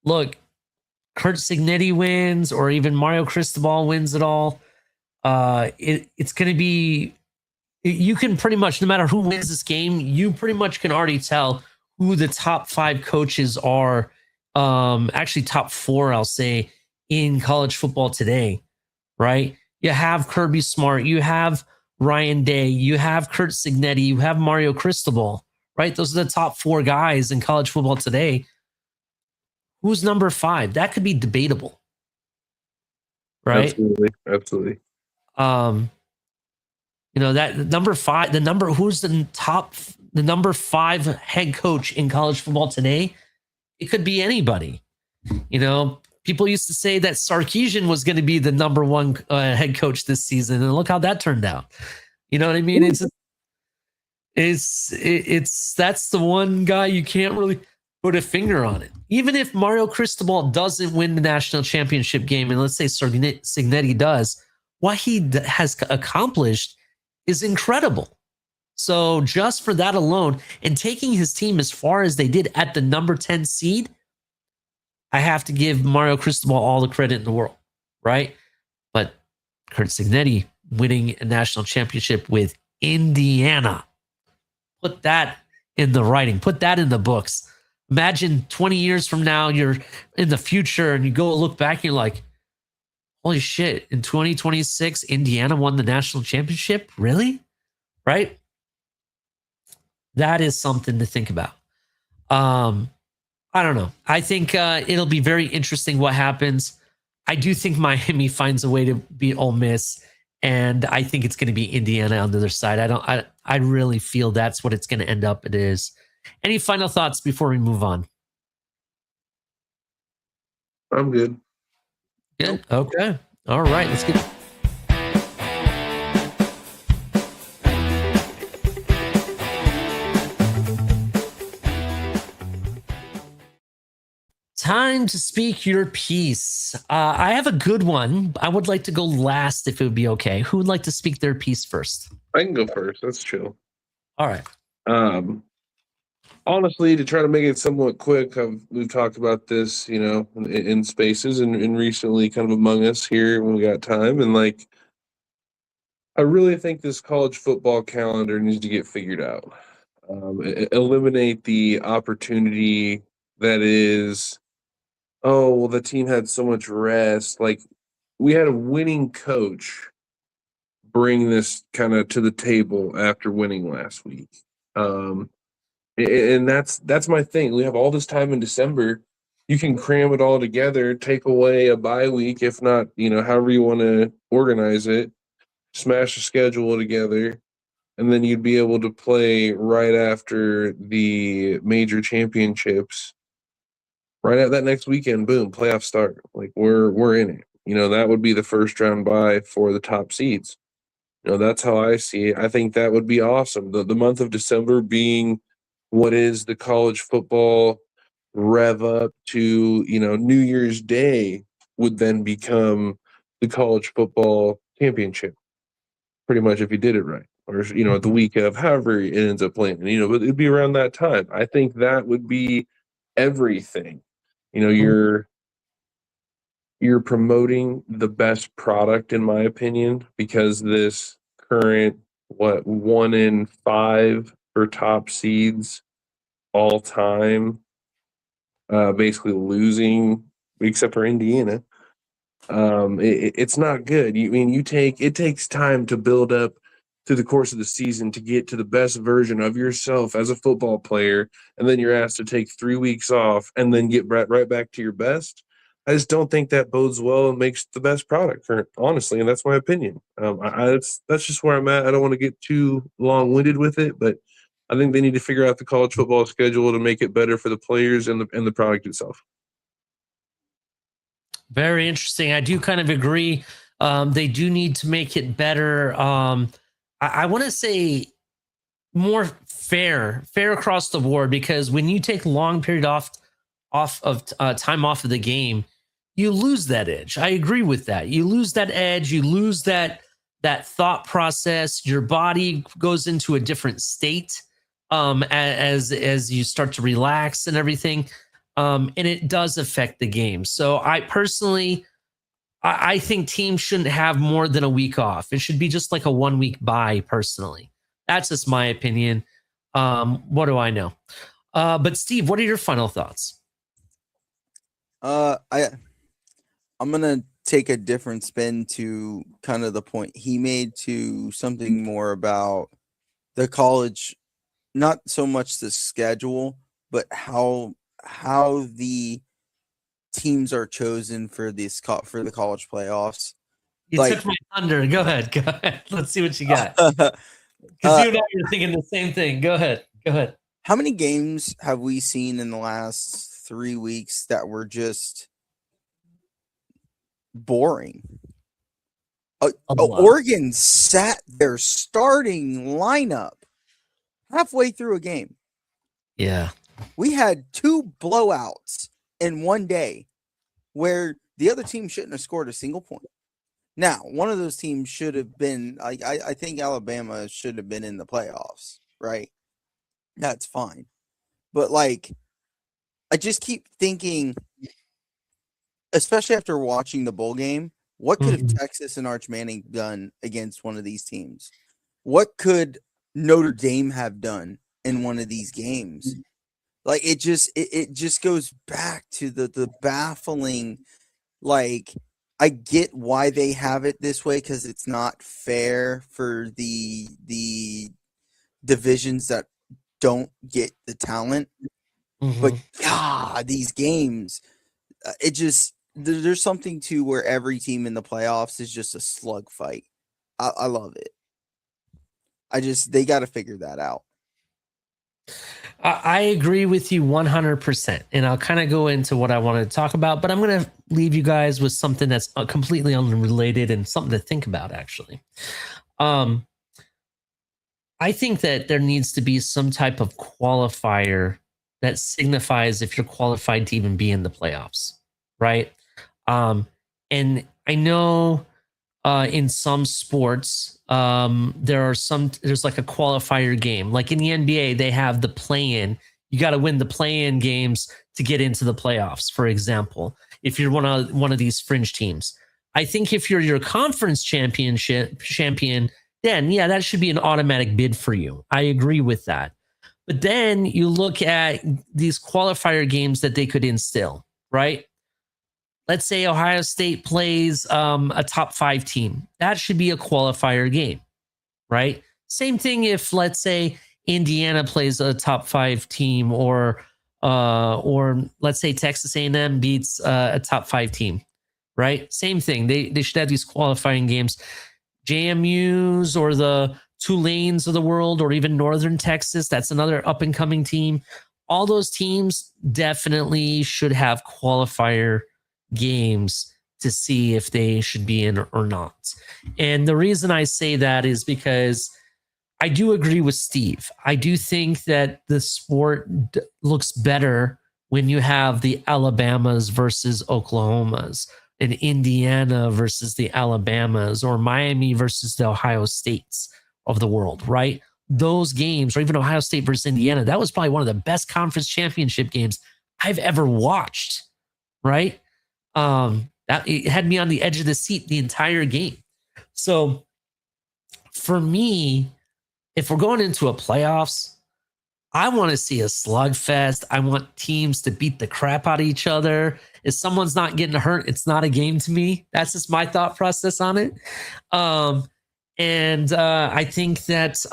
Look, Kurt Signetti wins or even Mario Cristobal wins it all. It's gonna be, you can pretty much, no matter who wins this game, you pretty much can already tell who the top 5 coaches are. Actually top 4, I'll say, in college football today, right? You have Kirby Smart, you have Ryan Day, you have Kurt Signetti, you have Mario Cristobal, right? Those are the top 4 guys in college football today. Who's number 5? That could be debatable, right? Absolutely. That number 5, who's the number 5 head coach in college football today? It could be anybody. People used to say that Sarkisian was going to be the number 1 head coach this season, and look how that turned out. You know what I mean? It's that's the one guy you can't really put a finger on it. Even if Mario Cristobal doesn't win the national championship game, and let's say Signetti does, what he has accomplished is incredible. So just for that alone, and taking his team as far as they did at the number 10 seed, I have to give Mario Cristobal all the credit in the world, right? But Curt Signetti winning a national championship with Indiana, put that in the writing, put that in the books. Imagine 20 years from now, you're in the future and you go look back and you're like, holy shit, in 2026, Indiana won the national championship? Really? Right? That is something to think about. I don't know. I think it'll be very interesting what happens. I do think Miami finds a way to beat Ole Miss, and I think it's going to be Indiana on the other side. I really feel that's what it's going to end up. It is. Any final thoughts before we move on? I'm good. Good. Okay. All right. Let's get. Time to speak your piece. I have a good one. I would like to go last if it would be okay. Who would like to speak their piece first? I can go first. That's chill. All right. Honestly, to try to make it somewhat quick, we've talked about this, in spaces and recently kind of among us here when we got time. And I really think this college football calendar needs to get figured out. Eliminate the opportunity that is, oh, well, the team had so much rest. We had a winning coach bring this kind of to the table after winning last week. And that's my thing. We have all this time in December. You can cram it all together, take away a bye week, if not, however you want to organize it, smash the schedule together, and then you'd be able to play right after the major championships. Right at that next weekend, boom, playoff start. We're in it. That would be the first round bye for the top seeds. That's how I see it. I think that would be awesome. The month of December being what is the college football rev up to, New Year's Day would then become the college football championship, pretty much, if you did it right. Or, the week of however it ends up playing, but it'd be around that time. I think that would be everything. You're promoting the best product, in my opinion, because this current 1 in 5 for top seeds all time, basically losing, except for Indiana. It's not good. It takes time to build up through the course of the season to get to the best version of yourself as a football player, and then you're asked to take 3 weeks off and then get right back to your best. I just don't think that bodes well and makes the best product, honestly, and that's my opinion. That's just where I'm at. I don't want to get too long-winded with it, but I think they need to figure out the college football schedule to make it better for the players and the product itself. Very interesting. I do kind of agree. They do need to make it better. I want to say more fair across the board, because when you take long period time off of the game, you lose that edge. I agree with that. You lose that edge. You lose that thought process. Your body goes into a different state as you start to relax and everything. And it does affect the game. So I personally, I think teams shouldn't have more than a week off. It should be just like a 1 week bye, personally. That's just my opinion. What do I know? But Steve, what are your final thoughts? I'm gonna take a different spin to kind of the point he made, to something more about the college, not so much the schedule, but how the teams are chosen for for the college playoffs. You took my thunder. Go ahead. Go ahead. Let's see what you got. Because you and I were thinking the same thing. Go ahead. Go ahead. How many games have we seen in the last 3 weeks that were just boring? Oregon sat their starting lineup halfway through a game. Yeah. We had 2 blowouts in one day where the other team shouldn't have scored a single point. Now, one of those teams should have been, I think Alabama should have been in the playoffs, right? That's fine. But, like, I just keep thinking, especially after watching the bowl game, what could have Texas and Arch Manning done against one of these teams? What could Notre Dame have done in one of these games? Like, it just goes back to the baffling, like, I get why they have it this way because it's not fair for the divisions that don't get the talent. But God, these games, it just there's something to where every team in the playoffs is just a slug fight. I love it. They got to figure that out. I agree with you 100%. And I'll kind of go into what I wanted to talk about, but I'm going to leave you guys with something that's completely unrelated and something to think about, actually. I think that there needs to be some type of qualifier that signifies if you're qualified to even be in the playoffs, right? And I know in some sports, there's like a qualifier game. Like in the NBA, they have the play-in. You got to win the play-in games to get into the playoffs, for example, if you're one of these fringe teams. I think if you're your conference champion, then yeah, that should be an automatic bid for you. I agree with that. But then you look at these qualifier games that they could instill, right? Let's say Ohio State plays a top 5 team. That should be a qualifier game, right? Same thing if, let's say, Indiana plays a top 5 team, or let's say Texas A&M beats a top 5 team, right? Same thing. They should have these qualifying games. JMU's or the Tulanes of the world, or even Northern Texas, that's another up-and-coming team. All those teams definitely should have qualifier games to see if they should be in or not. And the reason I say that is because I do agree with Steve. I do think that the sport looks better when you have the Alabamas versus Oklahomas, and Indiana versus the Alabamas, or Miami versus the Ohio States of the world, right? Those games, or even Ohio State versus Indiana, that was probably one of the best conference championship games I've ever watched, right? That it had me on the edge of the seat the entire game. So for me, if we're going into a playoffs, I want to see a slugfest. I want teams to beat the crap out of each other. If someone's not getting hurt, it's not a game to me. That's just my thought process on it. And I think that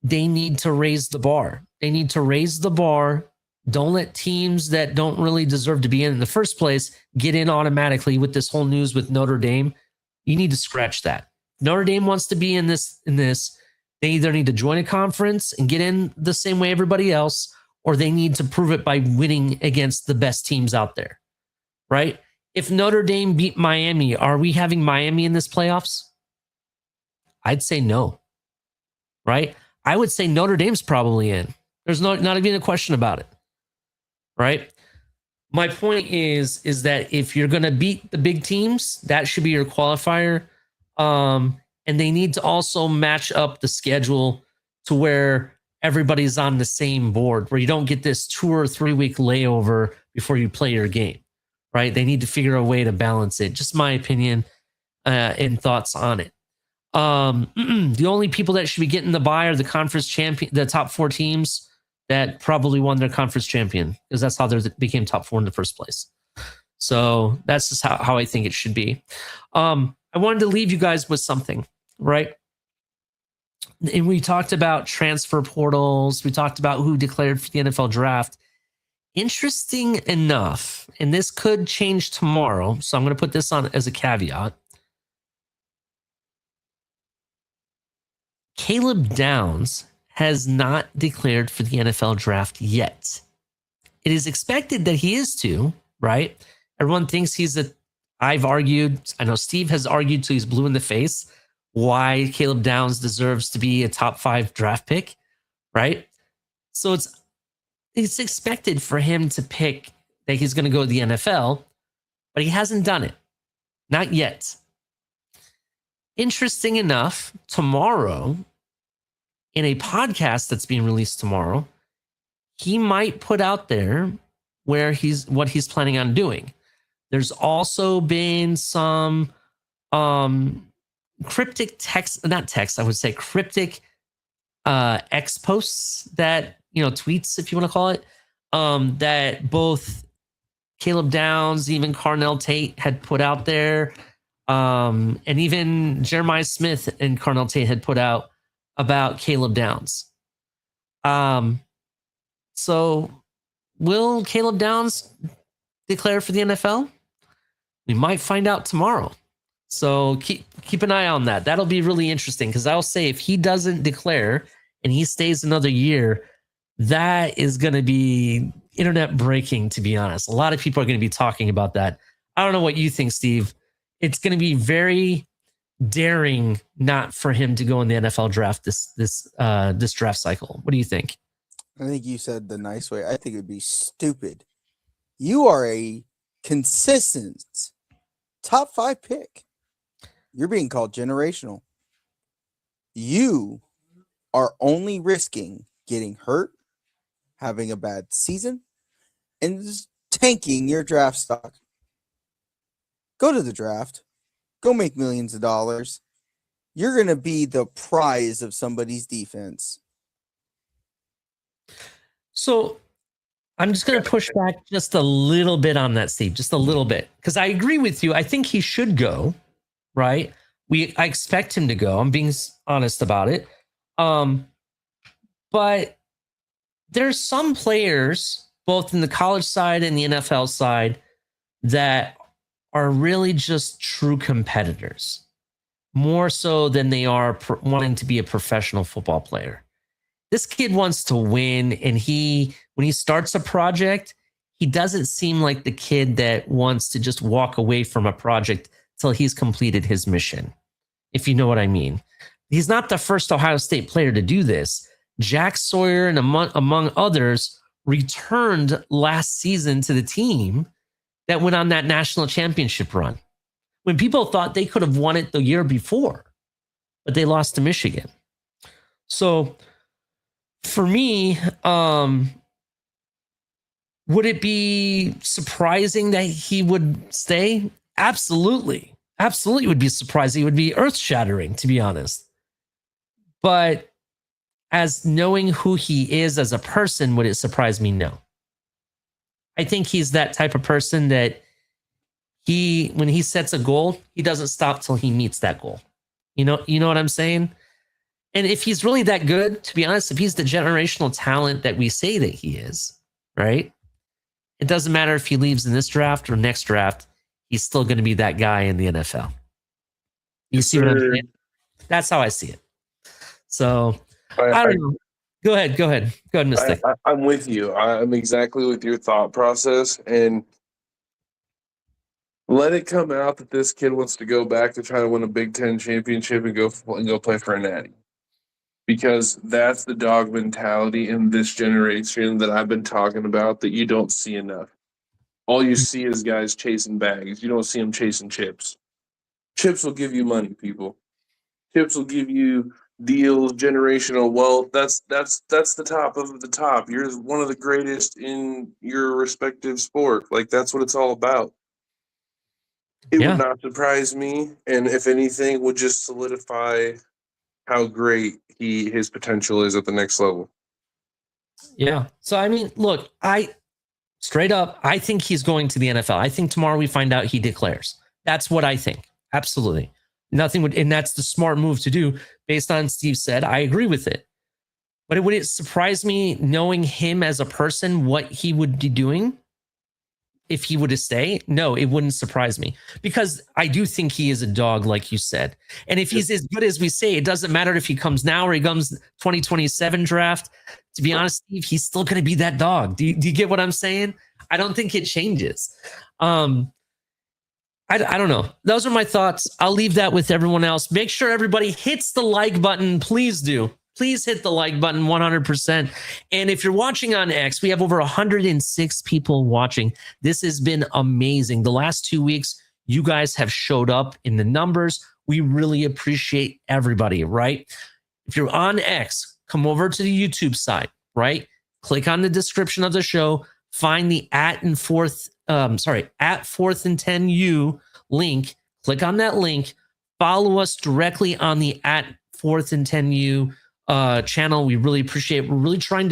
they need to raise the bar. They need to raise the bar. Don't let teams that don't really deserve to be in the first place get in automatically with this whole news with Notre Dame. You need to scratch that. Notre Dame wants to be in this. They either need to join a conference and get in the same way everybody else, or they need to prove it by winning against the best teams out there, right? If Notre Dame beat Miami, are we having Miami in this playoffs? I'd say no, right? I would say Notre Dame's probably in. There's not even a question about it, right? My point is that if you're going to beat the big teams, that should be your qualifier. And they need to also match up the schedule to where everybody's on the same board, where you don't get this 2 or 3 week layover before you play your game, right? They need to figure a way to balance it. Just my opinion and thoughts on it. The only people that should be getting the bye are the conference champion, the top 4 teams that probably won their conference champion, because that's how they became top 4 in the first place. So that's just how I think it should be. I wanted to leave you guys with something, right? And we talked about transfer portals. We talked about who declared for the NFL draft. Interesting enough, and this could change tomorrow, so I'm going to put this on as a caveat. Caleb Downs has not declared for the NFL draft yet. It is expected that he is to, right? Everyone thinks I've argued, I know Steve has argued till he's blue in the face why Caleb Downs deserves to be a top 5 draft pick, right? So it's expected for him to pick that he's going to go to the NFL, but he hasn't done it. Not yet. Interesting enough, tomorrow, in a podcast that's being released tomorrow, he might put out there what he's planning on doing. There's also been some cryptic X posts that, tweets, if you want to call it, that both Caleb Downs, even Carnell Tate had put out there, and even Jeremiah Smith and Carnell Tate had put out about Caleb Downs. So will Caleb Downs declare for the NFL? We might find out tomorrow. So keep an eye on that. That'll be really interesting, because I'll say if he doesn't declare and he stays another year, that is going to be internet breaking, to be honest. A lot of people are going to be talking about that. I don't know what you think, Steve. It's going to be very daring not for him to go in the NFL draft this draft cycle. What do you think? I think you said the nice way. I think it'd be stupid. You are a consistent top 5 pick. You're being called generational. You are only risking getting hurt, having a bad season, and just tanking your draft stock. Go to the draft. Go make millions of dollars. You're going to be the prize of somebody's defense. So I'm just going to push back just a little bit on that, Steve, just a little bit, because I agree with you. I think he should go, right? I expect him to go. I'm being honest about it. But there's some players, both in the college side and the NFL side, that are really just true competitors, more so than they are wanting to be a professional football player. This kid wants to win, and when he starts a project, he doesn't seem like the kid that wants to just walk away from a project till he's completed his mission, if you know what I mean. He's not the first Ohio State player to do this. Jack Sawyer and among others returned last season to the team that went on that national championship run, when people thought they could have won it the year before, but they lost to Michigan. So for me, would it be surprising that he would stay? Absolutely. Absolutely would be surprising. It would be earth-shattering, to be honest. But as knowing who he is as a person, would it surprise me? No. I think he's that type of person that when he sets a goal, he doesn't stop till he meets that goal. You know what I'm saying? And if he's really that good, to be honest, if he's the generational talent that we say that he is, right? It doesn't matter if he leaves in this draft or next draft, he's still going to be that guy in the NFL. You see what I'm saying? That's how I see it. So I don't know. Go ahead, Mystic. I'm with you. I'm exactly with your thought process, and let it come out that this kid wants to go back to try to win a Big Ten championship and go play for a natty. Because that's the dog mentality in this generation that I've been talking about that you don't see enough. All you see is guys chasing bags. You don't see them chasing chips. Chips will give you money, people. Chips will give you deals, generational wealth. That's the top of the top. You're one of the greatest in your respective sport. Like, that's what it's all about. It would not surprise me, and if anything, would just solidify how great his potential is at the next level. Yeah. So, I mean, look, I think he's going to the NFL. I think tomorrow we find out he declares. That's what I think. Absolutely. And that's the smart move to do based on Steve said. I agree with it. But would it surprise me knowing him as a person, what he would be doing? if he would have stayed, no, it wouldn't surprise me because I do think he is a dog, like you said. And if he's as good as we say, it doesn't matter if he comes now or he comes 2027 draft. To be honest, Steve, he's still going to be that dog. Do you get what I'm saying? I don't think it changes. I don't know. Those are my thoughts. I'll leave that with everyone else. Make sure everybody hits the like button. Please do. Please hit the like button 100%. And if you're watching on X, we have over 106 people watching. This has been amazing. The last 2 weeks, you guys have showed up in the numbers. We really appreciate everybody, right? If you're on X, come over to the YouTube side, right? Click on the description of the show, find the at fourth and 10U link. Click on that link. Follow us directly on the at fourth and 10U channel. We really appreciate it. We're really trying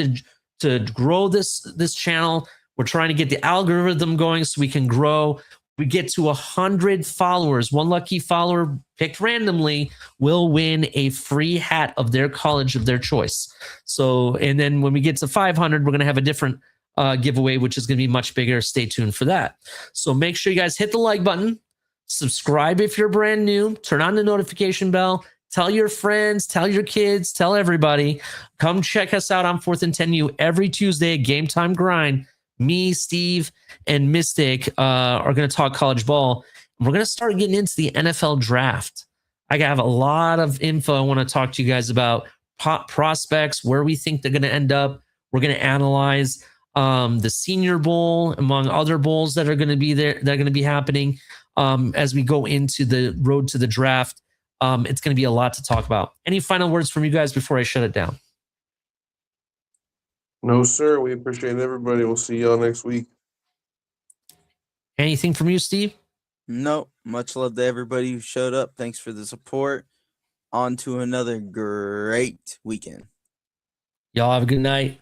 to grow this channel. We're trying to get the algorithm going so we can grow. We get to 100 followers. One lucky follower picked randomly will win a free hat of their college of their choice. So, and then when we get to 500, we're going to have a different giveaway, which is going to be much bigger. Stay tuned for that. So make sure you guys hit the like button, subscribe if you're brand new, turn on the notification bell. Tell your friends, tell your kids, tell everybody. Come check us out on 4th and 10U every Tuesday at Game Time Grind. Me, Steve, and Mystic are going to talk college ball. We're going to start getting into the NFL draft. I have a lot of info I want to talk to you guys about. Prospects, where we think they're going to end up. We're going to analyze the Senior Bowl, among other bowls that are going to be there, that are going to be happening as we go into the road to the draft. It's going to be a lot to talk about. Any final words from you guys before I shut it down? No, sir. We appreciate everybody. We'll see y'all next week. Anything from you, Steve? No, much love to everybody who showed up. Thanks for the support. On to another great weekend. Y'all have a good night.